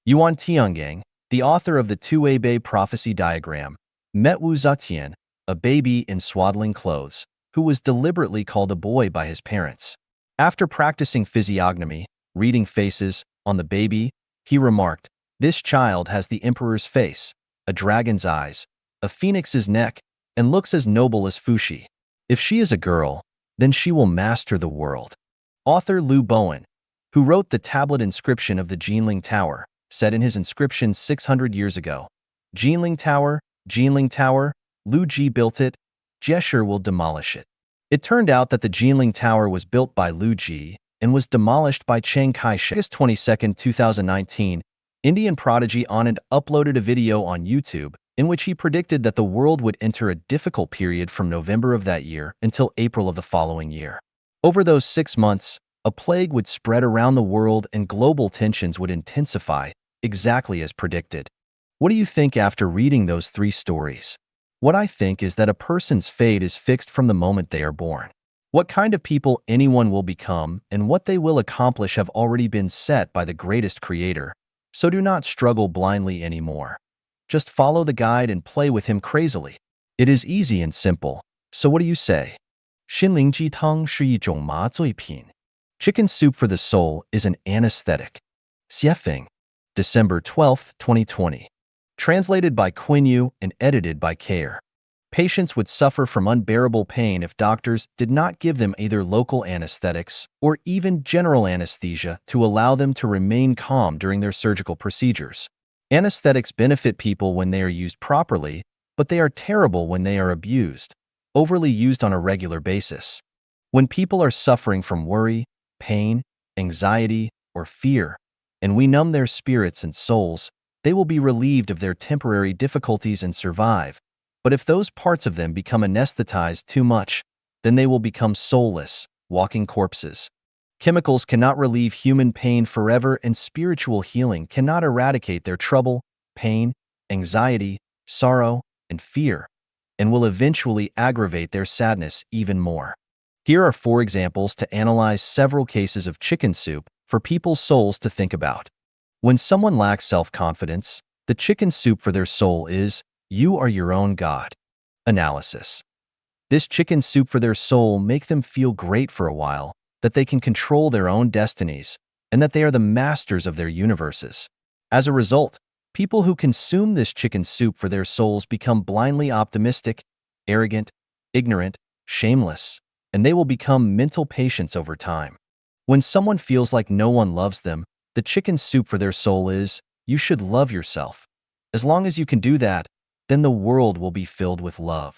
Yuan Tiangang, the author of the 2-Abei prophecy diagram, met Wu Zetian, a baby in swaddling clothes, who was deliberately called a boy by his parents. After practicing physiognomy, reading faces, on the baby, he remarked, "This child has the emperor's face, a dragon's eyes, a phoenix's neck, and looks as noble as Fushi. If she is a girl, then she will master the world." Author Liu Bowen, who wrote the tablet inscription of the Jinling Tower, said in his inscription 600 years ago, Jinling Tower, Lu Ji built it, Jie will demolish it. It turned out that the Jinling Tower was built by Lu Ji and was demolished by Chiang Kai-shek. August 22, 2019, Indian prodigy Anand uploaded a video on YouTube in which he predicted that the world would enter a difficult period from November of that year until April of the following year. Over those 6 months, a plague would spread around the world and global tensions would intensify, exactly as predicted. What do you think after reading those 3 stories? What I think is that a person's fate is fixed from the moment they are born. What kind of people anyone will become and what they will accomplish have already been set by the greatest creator, so do not struggle blindly anymore. Just follow the guide and play with him crazily. It is easy and simple, so what do you say? 心灵鸡汤是一种麻醉品. Chicken soup for the soul is an anesthetic. Xiefeng, December 12, 2020. Translated by Quinn Yu and edited by Kair. Patients would suffer from unbearable pain if doctors did not give them either local anesthetics or even general anesthesia to allow them to remain calm during their surgical procedures. Anesthetics benefit people when they are used properly, but they are terrible when they are abused, overly used on a regular basis. When people are suffering from worry, pain, anxiety, or fear, and we numb their spirits and souls, they will be relieved of their temporary difficulties and survive. But if those parts of them become anesthetized too much, then they will become soulless, walking corpses. Chemicals cannot relieve human pain forever, and spiritual healing cannot eradicate their trouble, pain, anxiety, sorrow, and fear, and will eventually aggravate their sadness even more. Here are 4 examples to analyze several cases of chicken soup for people's souls to think about. When someone lacks self-confidence, the chicken soup for their soul is, "You are your own God." Analysis. This chicken soup for their soul make them feel great for a while, that they can control their own destinies, and that they are the masters of their universes. As a result, people who consume this chicken soup for their souls become blindly optimistic, arrogant, ignorant, shameless, and they will become mental patients over time. When someone feels like no one loves them, the chicken soup for their soul is, you should love yourself. As long as you can do that, then the world will be filled with love.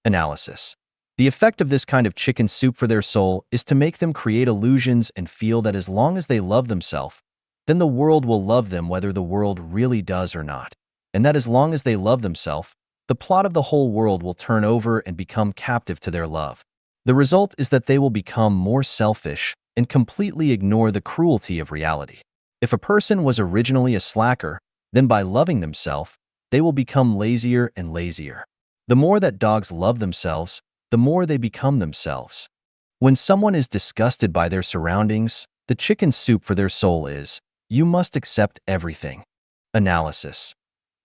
Analysis. The effect of this kind of chicken soup for their soul is to make them create illusions and feel that as long as they love themselves, then the world will love them whether the world really does or not. And that as long as they love themselves, the plot of the whole world will turn over and become captive to their love. The result is that they will become more selfish and completely ignore the cruelty of reality. If a person was originally a slacker, then by loving themselves, they will become lazier and lazier. The more that dogs love themselves, the more they become themselves. When someone is disgusted by their surroundings, the chicken soup for their soul is, you must accept everything. Analysis.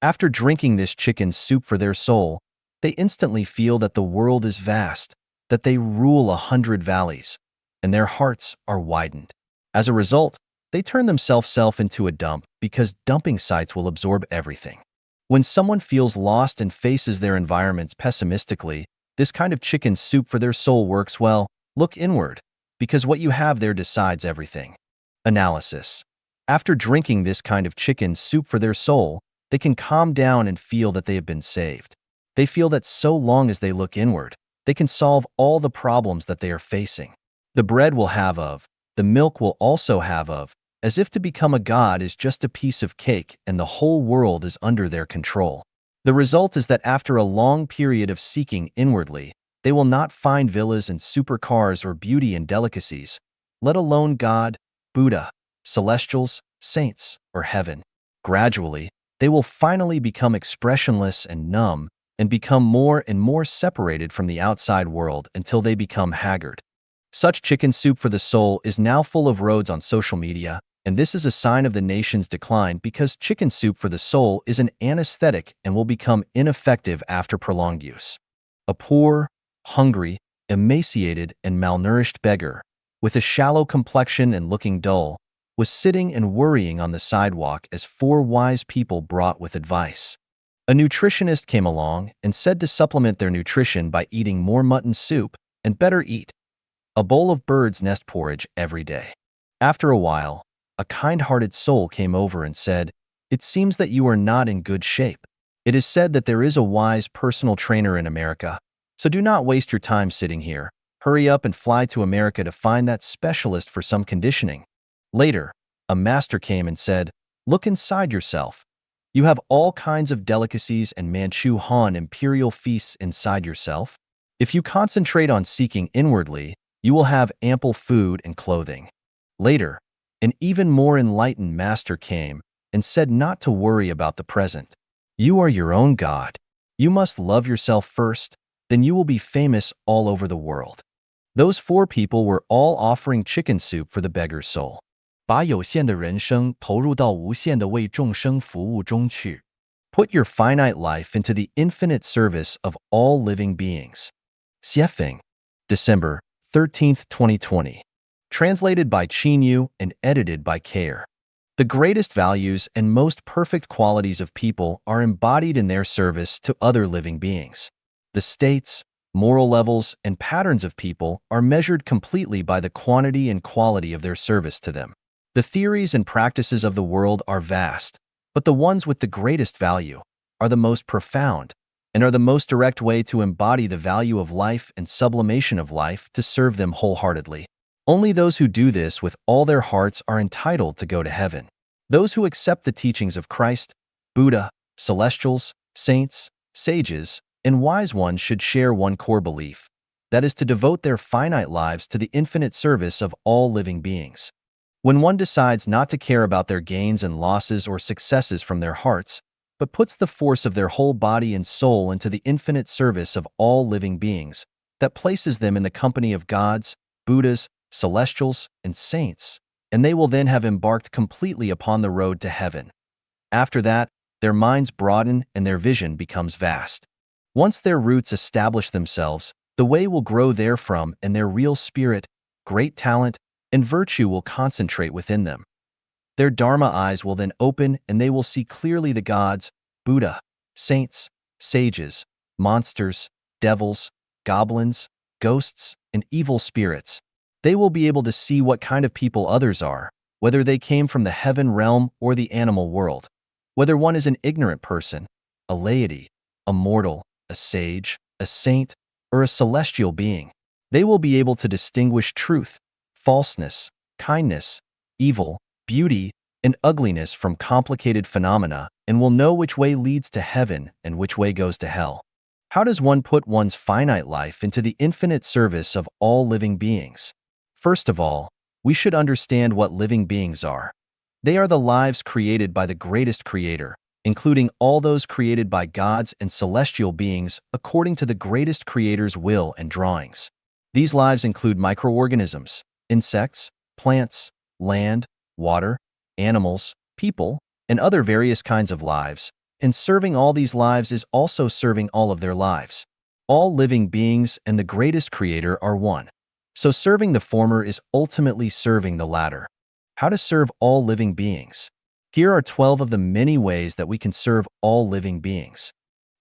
After drinking this chicken soup for their soul, they instantly feel that the world is vast, that they rule 100 valleys, and their hearts are widened. As a result, they turn themselves into a dump because dumping sites will absorb everything. When someone feels lost and faces their environments pessimistically, this kind of chicken soup for their soul works well. Look inward, because what you have there decides everything. Analysis. After drinking this kind of chicken soup for their soul, they can calm down and feel that they have been saved. They feel that so long as they look inward, they can solve all the problems that they are facing. The bread will have of, the milk will also have of, as if to become a god is just a piece of cake and the whole world is under their control. The result is that after a long period of seeking inwardly, they will not find villas and supercars or beauty and delicacies, let alone God, Buddha, celestials, saints, or heaven. Gradually, they will finally become expressionless and numb and become more and more separated from the outside world until they become haggard. Such chicken soup for the soul is now full of roads on social media, and this is a sign of the nation's decline because chicken soup for the soul is an anesthetic and will become ineffective after prolonged use. A poor, hungry, emaciated, and malnourished beggar, with a shallow complexion and looking dull, was sitting and worrying on the sidewalk as four wise people brought with advice. A nutritionist came along and said to supplement their nutrition by eating more mutton soup and better eat a bowl of bird's nest porridge every day. After a while, a kind-hearted soul came over and said, "It seems that you are not in good shape. It is said that there is a wise personal trainer in America, so do not waste your time sitting here. Hurry up and fly to America to find that specialist for some conditioning." Later, a master came and said, "Look inside yourself. You have all kinds of delicacies and Manchu Han imperial feasts inside yourself. If you concentrate on seeking inwardly, you will have ample food and clothing." Later, an even more enlightened master came and said not to worry about the present. You are your own God. You must love yourself first, then you will be famous all over the world. Those four people were all offering chicken soup for the beggar's soul. 把有限的人生投入到无限的为众生服务中去。Put your finite life into the infinite service of all living beings. Xiefeng, December 13th, 2020. Translated by Qin Yu and edited by Care. The greatest values and most perfect qualities of people are embodied in their service to other living beings. The states, moral levels, and patterns of people are measured completely by the quantity and quality of their service to them. The theories and practices of the world are vast, but the ones with the greatest value are the most profound and are the most direct way to embody the value of life and sublimation of life to serve them wholeheartedly. Only those who do this with all their hearts are entitled to go to heaven. Those who accept the teachings of Christ, Buddha, celestials, saints, sages, and wise ones should share one core belief, that is to devote their finite lives to the infinite service of all living beings. When one decides not to care about their gains and losses or successes from their hearts, but puts the force of their whole body and soul into the infinite service of all living beings, that places them in the company of gods, Buddhas, celestials, and saints, and they will then have embarked completely upon the road to heaven. After that, their minds broaden and their vision becomes vast. Once their roots establish themselves, the way will grow therefrom and their real spirit, great talent, and virtue will concentrate within them. Their Dharma eyes will then open and they will see clearly the gods, Buddha, saints, sages, monsters, devils, goblins, ghosts, and evil spirits. They will be able to see what kind of people others are, whether they came from the heaven realm or the animal world, whether one is an ignorant person, a laity, a mortal, a sage, a saint, or a celestial being. They will be able to distinguish truth, falseness, kindness, evil, beauty, and ugliness from complicated phenomena and will know which way leads to heaven and which way goes to hell. How does one put one's finite life into the infinite service of all living beings? First of all, we should understand what living beings are. They are the lives created by the greatest creator, including all those created by gods and celestial beings according to the greatest creator's will and drawings. These lives include microorganisms, insects, plants, land, water, animals, people, and other various kinds of lives, and serving all these lives is also serving all of their lives. All living beings and the greatest creator are one. So serving the former is ultimately serving the latter. How to serve all living beings? Here are 12 of the many ways that we can serve all living beings.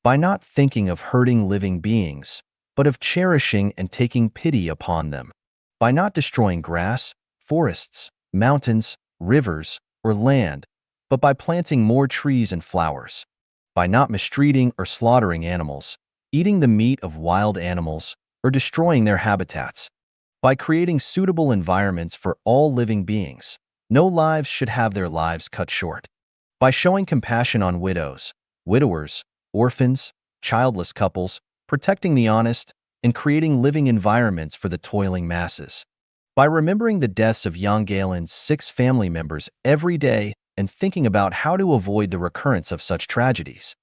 By not thinking of hurting living beings, but of cherishing and taking pity upon them. By not destroying grass, forests, mountains, rivers, or land, but by planting more trees and flowers. By not mistreating or slaughtering animals, eating the meat of wild animals, or destroying their habitats. By creating suitable environments for all living beings, no lives should have their lives cut short. By showing compassion on widows, widowers, orphans, childless couples, protecting the honest, and creating living environments for the toiling masses. By remembering the deaths of Yang Galen's 6 family members every day and thinking about how to avoid the recurrence of such tragedies.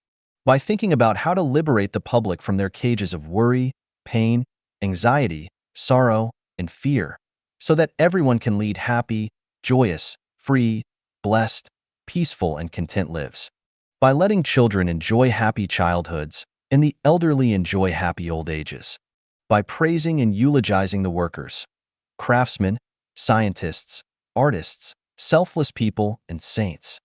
By thinking about how to liberate the public from their cages of worry, pain, anxiety, sorrow, and fear, so that everyone can lead happy, joyous, free, blessed, peaceful, and content lives. By letting children enjoy happy childhoods and the elderly enjoy happy old ages. By praising and eulogizing the workers, craftsmen, scientists, artists, selfless people, and saints.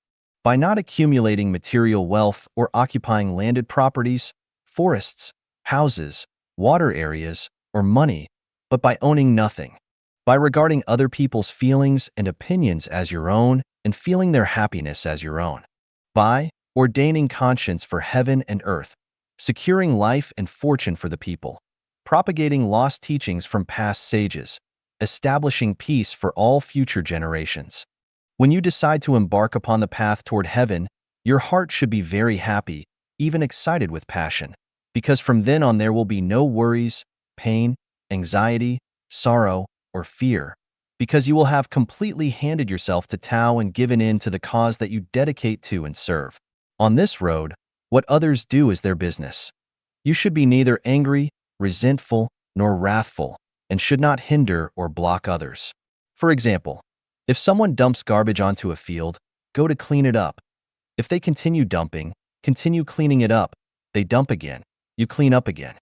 By not accumulating material wealth or occupying landed properties, forests, houses, water areas, or money, but by owning nothing. By regarding other people's feelings and opinions as your own and feeling their happiness as your own. By ordaining conscience for heaven and earth, securing life and fortune for the people, propagating lost teachings from past sages, establishing peace for all future generations. When you decide to embark upon the path toward heaven, your heart should be very happy, even excited with passion, because from then on there will be no worries, pain, anxiety, sorrow, or fear, because you will have completely handed yourself to Tao and given in to the cause that you dedicate to and serve. On this road, what others do is their business. You should be neither angry, resentful, nor wrathful, and should not hinder or block others. For example, if someone dumps garbage onto a field, go to clean it up. If they continue dumping, continue cleaning it up. They dump again, you clean up again.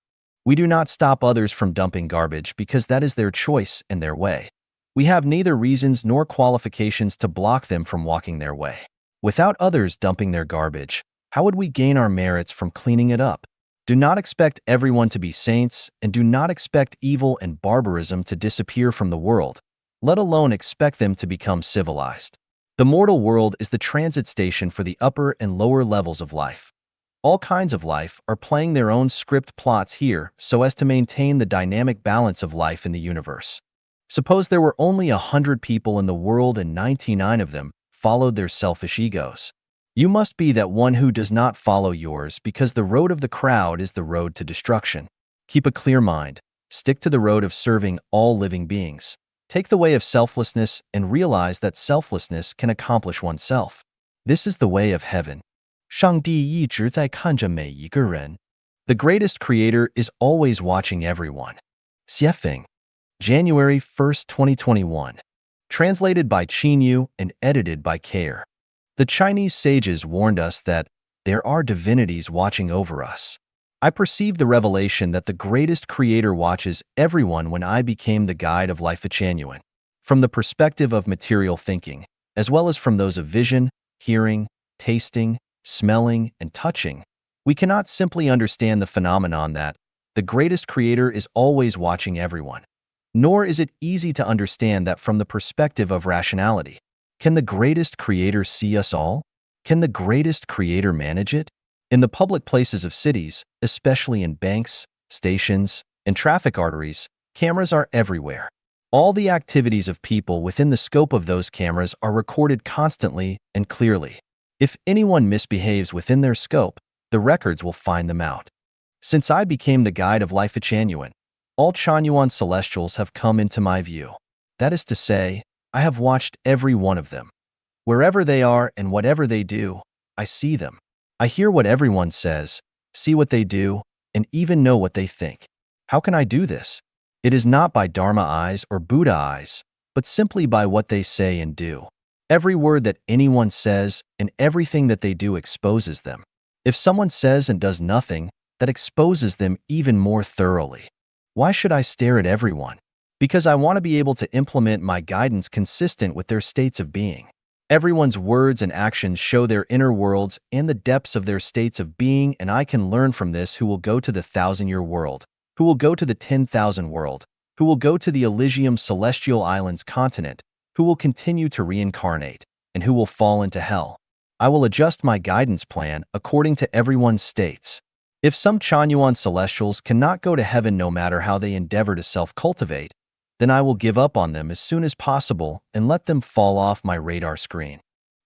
We do not stop others from dumping garbage because that is their choice and their way. We have neither reasons nor qualifications to block them from walking their way. Without others dumping their garbage, how would we gain our merits from cleaning it up? Do not expect everyone to be saints, and do not expect evil and barbarism to disappear from the world, let alone expect them to become civilized. The mortal world is the transit station for the upper and lower levels of life. All kinds of life are playing their own script plots here so as to maintain the dynamic balance of life in the universe. Suppose there were only 100 people in the world and 99 of them followed their selfish egos. You must be that one who does not follow yours because the road of the crowd is the road to destruction. Keep a clear mind. Stick to the road of serving all living beings. Take the way of selflessness and realize that selflessness can accomplish oneself. This is the way of heaven. 上帝一直在看着每一个人. The greatest creator is always watching everyone. Xiefeng, January 1st, 2021. Translated by Qin Yu and edited by Care. The Chinese sages warned us that there are divinities watching over us. I perceived the revelation that the greatest creator watches everyone when I became the guide of life genuine, from the perspective of material thinking, as well as from those of vision, hearing, tasting, smelling, and touching. We cannot simply understand the phenomenon that the greatest creator is always watching everyone. Nor is it easy to understand that from the perspective of rationality. Can the greatest creator see us all? Can the greatest creator manage it? In the public places of cities, especially in banks, stations, and traffic arteries, cameras are everywhere. All the activities of people within the scope of those cameras are recorded constantly and clearly. If anyone misbehaves within their scope, the records will find them out. Since I became the guide of life genuine, all Chanyuan celestials have come into my view. That is to say, I have watched every one of them. Wherever they are and whatever they do, I see them. I hear what everyone says, see what they do, and even know what they think. How can I do this? It is not by Dharma eyes or Buddha eyes, but simply by what they say and do. Every word that anyone says and everything that they do exposes them. If someone says and does nothing, that exposes them even more thoroughly. Why should I stare at everyone? Because I want to be able to implement my guidance consistent with their states of being. Everyone's words and actions show their inner worlds and the depths of their states of being, and I can learn from this who will go to the 1,000-year world, who will go to the 10,000 world, who will go to the Elysium Celestial Islands continent, who will continue to reincarnate, and who will fall into hell. I will adjust my guidance plan according to everyone's states. If some Chanyuan celestials cannot go to heaven no matter how they endeavor to self-cultivate, then I will give up on them as soon as possible and let them fall off my radar screen.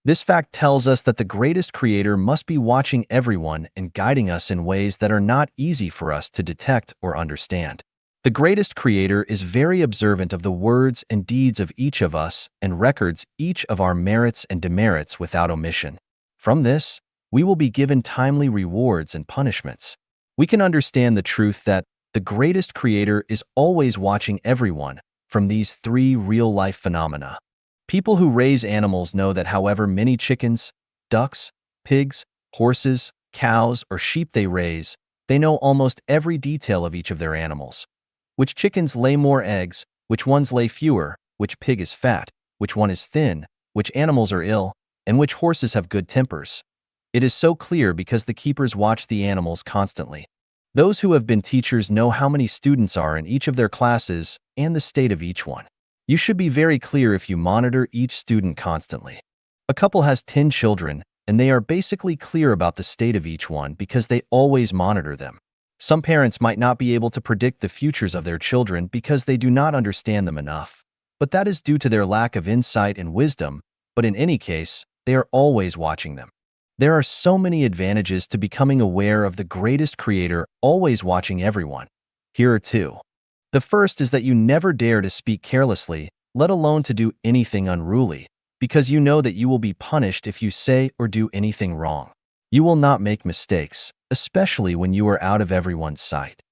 This fact tells us that the greatest creator must be watching everyone and guiding us in ways that are not easy for us to detect or understand. The greatest creator is very observant of the words and deeds of each of us and records each of our merits and demerits without omission. From this, we will be given timely rewards and punishments. We can understand the truth that the greatest creator is always watching everyone from these three real-life phenomena. People who raise animals know that however many chickens, ducks, pigs, horses, cows, or sheep they raise, they know almost every detail of each of their animals. Which chickens lay more eggs, which ones lay fewer, which pig is fat, which one is thin, which animals are ill, and which horses have good tempers. It is so clear because the keepers watch the animals constantly. Those who have been teachers know how many students are in each of their classes and the state of each one. You should be very clear if you monitor each student constantly. A couple has 10 children, and they are basically clear about the state of each one because they always monitor them. Some parents might not be able to predict the futures of their children because they do not understand them enough. But that is due to their lack of insight and wisdom, but in any case, they are always watching them. There are so many advantages to becoming aware of the greatest creator always watching everyone. Here are two. The first is that you never dare to speak carelessly, let alone to do anything unruly, because you know that you will be punished if you say or do anything wrong. You will not make mistakes, especially when you are out of everyone's sight.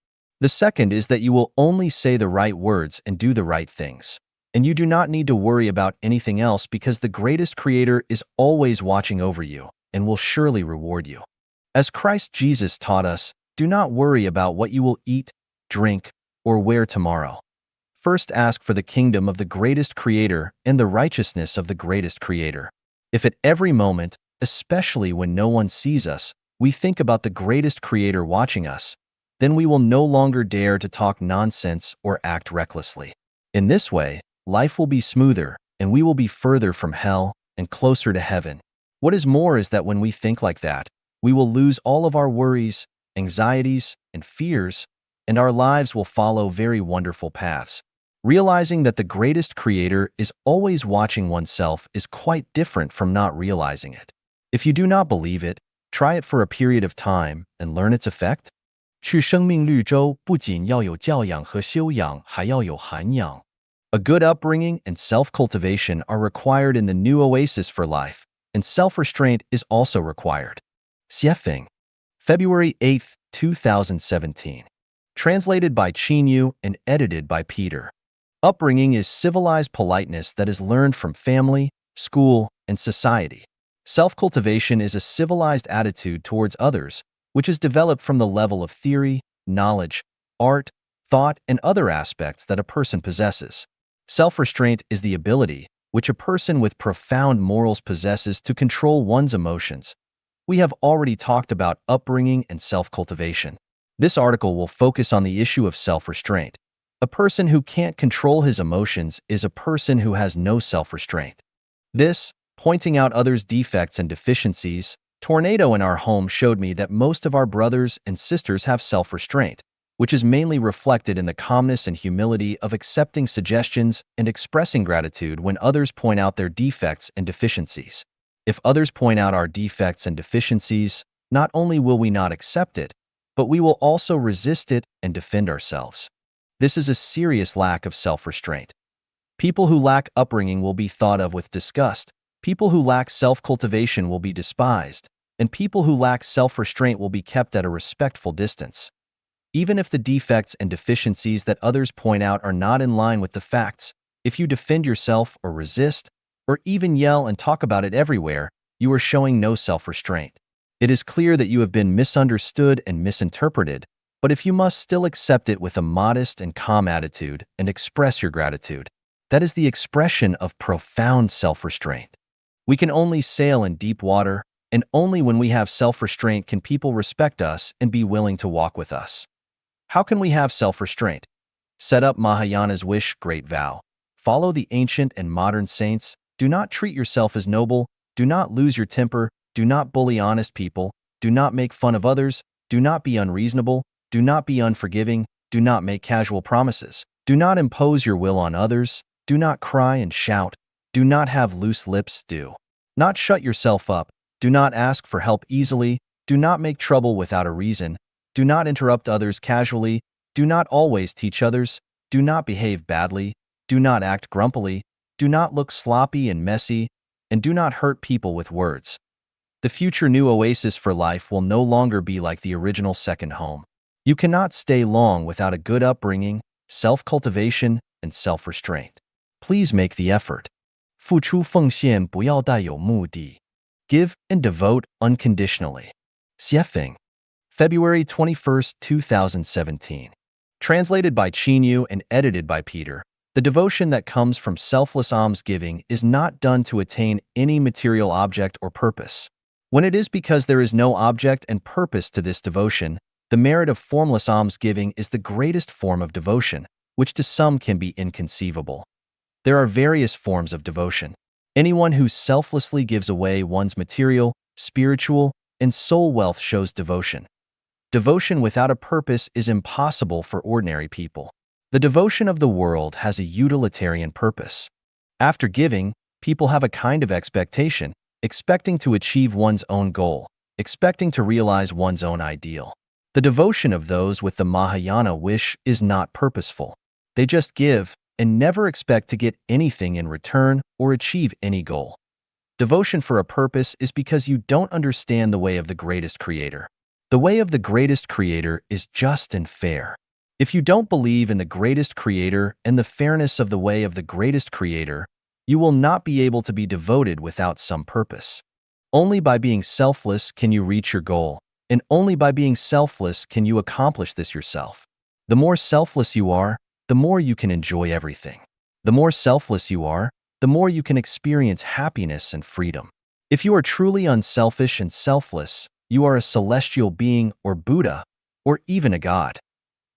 The second is that you will only say the right words and do the right things. And you do not need to worry about anything else because the greatest creator is always watching over you and will surely reward you. As Christ Jesus taught us, do not worry about what you will eat, drink, or wear tomorrow. First ask for the kingdom of the greatest creator and the righteousness of the greatest creator. If at every moment, especially when no one sees us, we think about the greatest creator watching us, then we will no longer dare to talk nonsense or act recklessly. In this way, life will be smoother and we will be further from hell and closer to heaven. What is more is that when we think like that, we will lose all of our worries, anxieties, and fears, and our lives will follow very wonderful paths. Realizing that the greatest creator is always watching oneself is quite different from not realizing it. If you do not believe it, try it for a period of time and learn its effect. 去生命绿洲不仅要有教养和修养，还要有涵养。A good upbringing and self-cultivation are required in the new oasis for life, and self-restraint is also required. Xiefeng, February 8, 2017. Translated by Qinyu and edited by Peter. Upbringing is civilized politeness that is learned from family, school, and society. Self-cultivation is a civilized attitude towards others, which is developed from the level of theory, knowledge, art, thought, and other aspects that a person possesses. Self-restraint is the ability which a person with profound morals possesses to control one's emotions. We have already talked about upbringing and self-cultivation. This article will focus on the issue of self-restraint. A person who can't control his emotions is a person who has no self-restraint. This, pointing out others' defects and deficiencies, tornado in our home showed me that most of our brothers and sisters have self-restraint, which is mainly reflected in the calmness and humility of accepting suggestions and expressing gratitude when others point out their defects and deficiencies. If others point out our defects and deficiencies, not only will we not accept it, but we will also resist it and defend ourselves. This is a serious lack of self-restraint. People who lack upbringing will be thought of with disgust. People who lack self-cultivation will be despised, and people who lack self-restraint will be kept at a respectful distance. Even if the defects and deficiencies that others point out are not in line with the facts, if you defend yourself or resist, or even yell and talk about it everywhere, you are showing no self-restraint. It is clear that you have been misunderstood and misinterpreted, but if you must still accept it with a modest and calm attitude and express your gratitude, that is the expression of profound self-restraint. We can only sail in deep water, and only when we have self-restraint can people respect us and be willing to walk with us. How can we have self-restraint? Set up Mahayana's wish, great vow. Follow the ancient and modern saints. Do not treat yourself as noble. Do not lose your temper. Do not bully honest people. Do not make fun of others. Do not be unreasonable. Do not be unforgiving. Do not make casual promises. Do not impose your will on others. Do not cry and shout. Do not have loose lips. Do not shut yourself up. Do not ask for help easily. Do not make trouble without a reason. Do not interrupt others casually. Do not always teach others. Do not behave badly. Do not act grumpily. Do not look sloppy and messy. And do not hurt people with words. The future new oasis for life will no longer be like the original second home. You cannot stay long without a good upbringing, self-cultivation, and self-restraint. Please make the effort. 付出奉献不要带有目的. Give and devote unconditionally. Xiefeng. February 21st, 2017. Translated by Qinyu and edited by Peter, the devotion that comes from selfless almsgiving is not done to attain any material object or purpose. When it is because there is no object and purpose to this devotion, the merit of formless almsgiving is the greatest form of devotion, which to some can be inconceivable. There are various forms of devotion. Anyone who selflessly gives away one's material, spiritual, and soul wealth shows devotion. Devotion without a purpose is impossible for ordinary people. The devotion of the world has a utilitarian purpose. After giving, people have a kind of expectation, expecting to achieve one's own goal, expecting to realize one's own ideal. The devotion of those with the Mahayana wish is not purposeful. They just give and never expect to get anything in return or achieve any goal. Devotion for a purpose is because you don't understand the way of the greatest creator. The way of the greatest creator is just and fair. If you don't believe in the greatest creator and the fairness of the way of the greatest creator, you will not be able to be devoted without some purpose. Only by being selfless can you reach your goal, and only by being selfless can you accomplish this yourself. The more selfless you are, the more you can enjoy everything. The more selfless you are, the more you can experience happiness and freedom. If you are truly unselfish and selfless, you are a celestial being or Buddha, or even a god.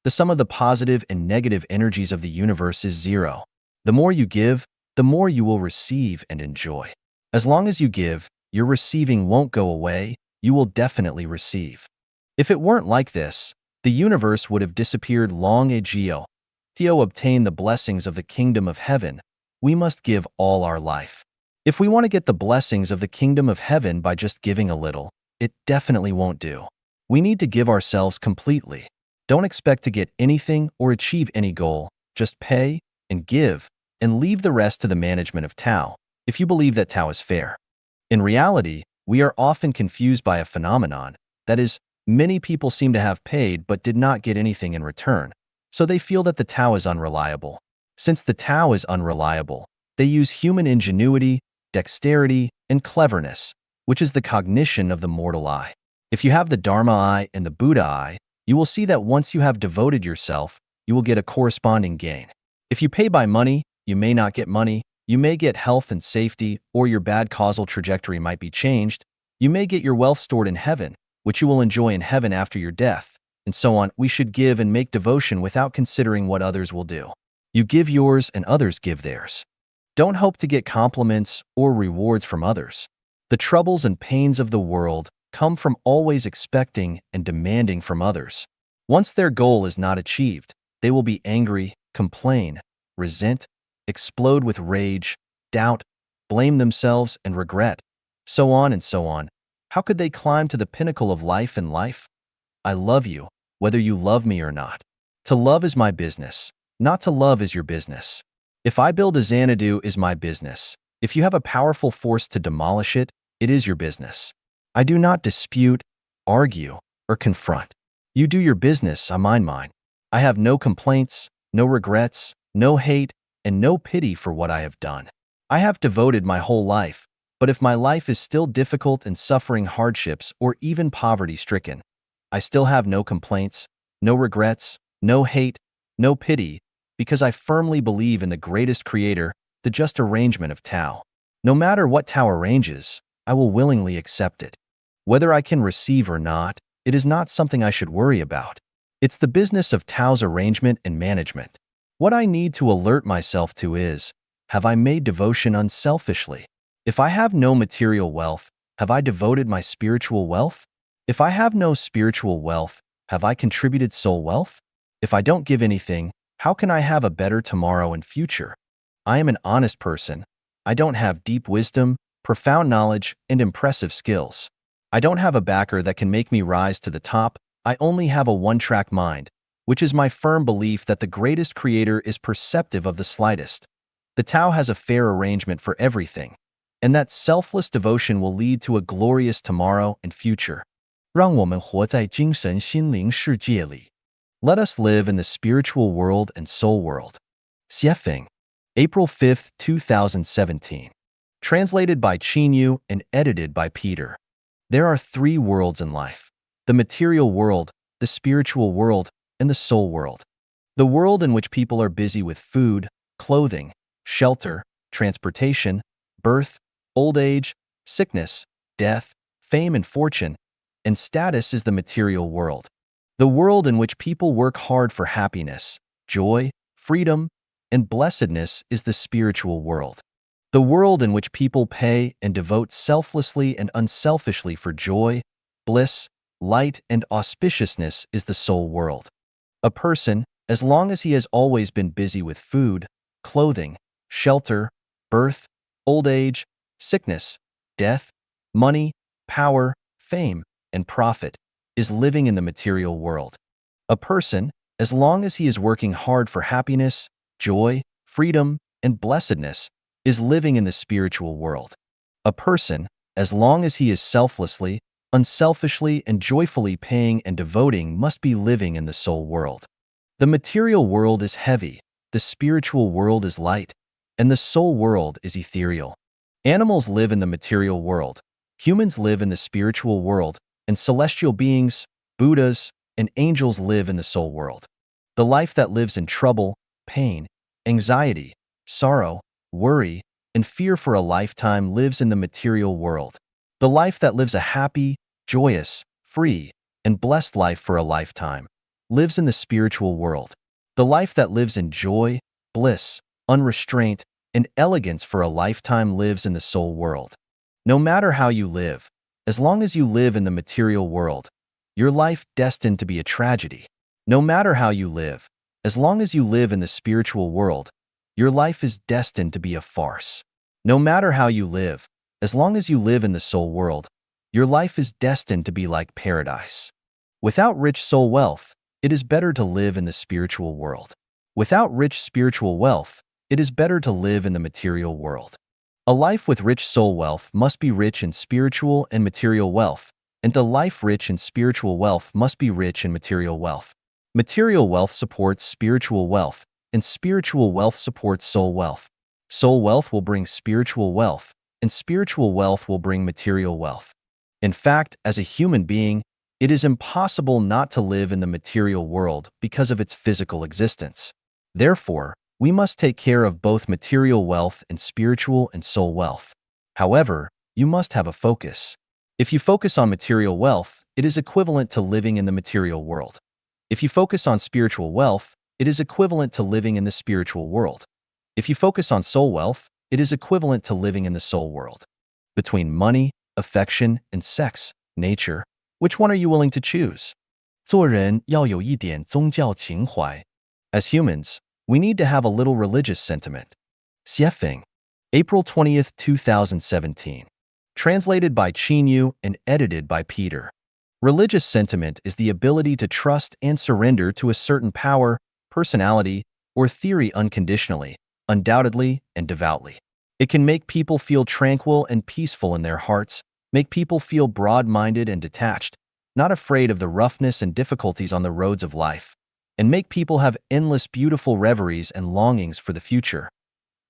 The sum of the positive and negative energies of the universe is zero. The more you give, the more you will receive and enjoy. As long as you give, your receiving won't go away, you will definitely receive. If it weren't like this, the universe would have disappeared long ago. To obtain the blessings of the kingdom of heaven, we must give all our life. If we want to get the blessings of the kingdom of heaven by just giving a little, it definitely won't do. We need to give ourselves completely. Don't expect to get anything or achieve any goal. Just pay and give and leave the rest to the management of Tao, if you believe that Tao is fair. In reality, we are often confused by a phenomenon, that is, many people seem to have paid but did not get anything in return, so they feel that the Tao is unreliable. Since the Tao is unreliable, they use human ingenuity, dexterity, and cleverness, which is the cognition of the mortal eye. If you have the Dharma eye and the Buddha eye, you will see that once you have devoted yourself, you will get a corresponding gain. If you pay by money, you may not get money, you may get health and safety, or your bad causal trajectory might be changed. You may get your wealth stored in heaven, which you will enjoy in heaven after your death, and so on. We should give and make devotion without considering what others will do. You give yours and others give theirs. Don't hope to get compliments or rewards from others. The troubles and pains of the world come from always expecting and demanding from others. Once their goal is not achieved, they will be angry, complain, resent, explode with rage, doubt, blame themselves, and regret, so on and so on. How could they climb to the pinnacle of life and life? I love you, whether you love me or not. To love is my business. Not to love is your business. If I build a Xanadu is my business. If you have a powerful force to demolish it, it is your business. I do not dispute, argue, or confront. You do your business, I mind mine. I have no complaints, no regrets, no hate, and no pity for what I have done. I have devoted my whole life, but if my life is still difficult and suffering hardships or even poverty-stricken, I still have no complaints, no regrets, no hate, no pity, because I firmly believe in the greatest creator, the just arrangement of Tao. No matter what Tao arranges, I will willingly accept it. Whether I can receive or not, it is not something I should worry about. It's the business of Tao's arrangement and management. What I need to alert myself to is, have I made devotion unselfishly? If I have no material wealth, have I devoted my spiritual wealth? If I have no spiritual wealth, have I contributed soul wealth? If I don't give anything, how can I have a better tomorrow and future? I am an honest person. I don't have deep wisdom, profound knowledge, and impressive skills. I don't have a backer that can make me rise to the top. I only have a one-track mind, which is my firm belief that the greatest creator is perceptive of the slightest. The Tao has a fair arrangement for everything, and that selfless devotion will lead to a glorious tomorrow and future. 让我们活在精神心灵世界里. Let us live in the spiritual world and soul world. Xiefeng, April 5, 2017. Translated by Qinyu and edited by Peter. There are three worlds in life: the material world, the spiritual world, and the soul world. The world in which people are busy with food, clothing, shelter, transportation, birth, old age, sickness, death, fame and fortune, and status is the material world. The world in which people work hard for happiness, joy, freedom, and blessedness is the spiritual world. The world in which people pay and devote selflessly and unselfishly for joy, bliss, light, and auspiciousness is the soul world. A person, as long as he has always been busy with food, clothing, shelter, birth, old age, sickness, death, money, power, fame, and profit, is living in the material world. A person, as long as he is working hard for happiness, joy, freedom, and blessedness, is living in the spiritual world. A person, as long as he is selflessly, unselfishly, and joyfully paying and devoting, must be living in the soul world. The material world is heavy, the spiritual world is light, and the soul world is ethereal. Animals live in the material world, humans live in the spiritual world, and celestial beings, Buddhas, and angels live in the soul world. The life that lives in trouble, pain, anxiety, sorrow, worry, and fear for a lifetime lives in the material world. The life that lives a happy, joyous, free, and blessed life for a lifetime lives in the spiritual world. The life that lives in joy, bliss, unrestraint, and elegance for a lifetime lives in the soul world. No matter how you live, as long as you live in the material world, your life destined to be a tragedy. No matter how you live, as long as you live in the spiritual world, your life is destined to be a farce. No matter how you live, as long as you live in the soul world, your life is destined to be like paradise. Without rich soul wealth, it is better to live in the spiritual world. Without rich spiritual wealth, it is better to live in the material world. A life with rich soul wealth must be rich in spiritual and material wealth, and a life rich in spiritual wealth must be rich in material wealth. Material wealth supports spiritual wealth, and spiritual wealth supports soul wealth. Soul wealth will bring spiritual wealth, and spiritual wealth will bring material wealth. In fact, as a human being, it is impossible not to live in the material world because of its physical existence. Therefore, we must take care of both material wealth and spiritual and soul wealth. However, you must have a focus. If you focus on material wealth, it is equivalent to living in the material world. If you focus on spiritual wealth, it is equivalent to living in the spiritual world. If you focus on soul wealth, it is equivalent to living in the soul world. Between money, affection, and sex, nature, which one are you willing to choose? 做人要有一点宗教情怀. As humans, we need to have a little religious sentiment. Xiefeng, April 20th, 2017. Translated by Qinyu and edited by Peter. Religious sentiment is the ability to trust and surrender to a certain power, personality, or theory unconditionally, undoubtedly, and devoutly. It can make people feel tranquil and peaceful in their hearts, make people feel broad-minded and detached, not afraid of the roughness and difficulties on the roads of life, and make people have endless beautiful reveries and longings for the future.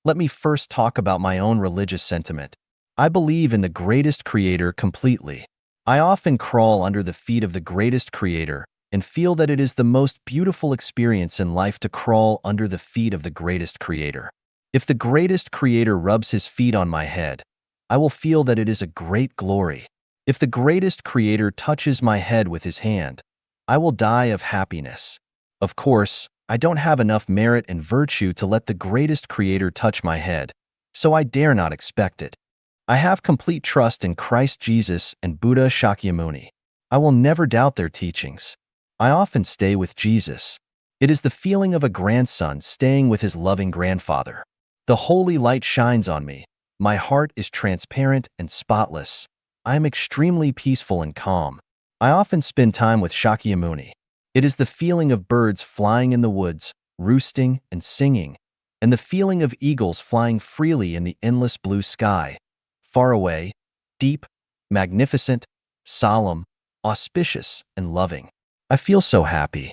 Let me first talk about my own religious sentiment. I believe in the greatest creator completely. I often crawl under the feet of the greatest creator and feel that it is the most beautiful experience in life to crawl under the feet of the greatest creator. If the greatest creator rubs his feet on my head, I will feel that it is a great glory. If the greatest creator touches my head with his hand, I will die of happiness. Of course, I don't have enough merit and virtue to let the greatest creator touch my head, so I dare not expect it. I have complete trust in Christ Jesus and Buddha Shakyamuni. I will never doubt their teachings. I often stay with Jesus. It is the feeling of a grandson staying with his loving grandfather. The holy light shines on me. My heart is transparent and spotless. I am extremely peaceful and calm. I often spend time with Shakyamuni. It is the feeling of birds flying in the woods, roosting and singing, and the feeling of eagles flying freely in the endless blue sky. Far away, deep, magnificent, solemn, auspicious, and loving. I feel so happy.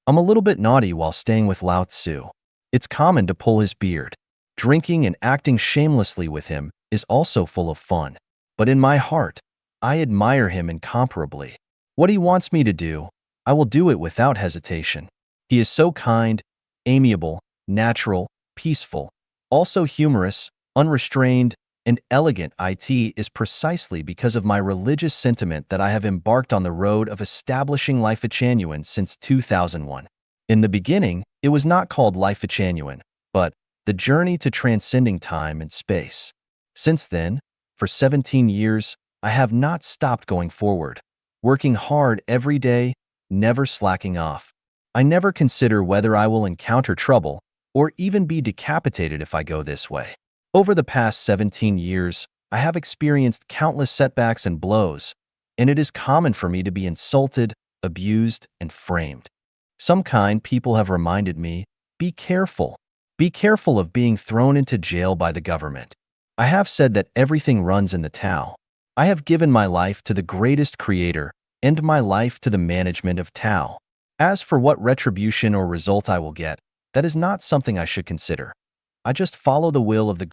I'm a little bit naughty while staying with Lao Tzu. It's common to pull his beard. Drinking and acting shamelessly with him is also full of fun. But in my heart, I admire him incomparably. What he wants me to do, I will do it without hesitation. He is so kind, amiable, natural, peaceful, also humorous, unrestrained, and elegant. It is precisely because of my religious sentiment that I have embarked on the road of establishing Life Genuine since 2001. In the beginning, it was not called Life Genuine, but the journey to transcending time and space. Since then, for 17 years, I have not stopped going forward, working hard every day, never slacking off. I never consider whether I will encounter trouble or even be decapitated if I go this way. Over the past 17 years, I have experienced countless setbacks and blows, and it is common for me to be insulted, abused, and framed. Some kind people have reminded me, be careful. Be careful of being thrown into jail by the government. I have said that everything runs in the Tao. I have given my life to the greatest creator and my life to the management of Tao. As for what retribution or result I will get, that is not something I should consider. I just follow the will of the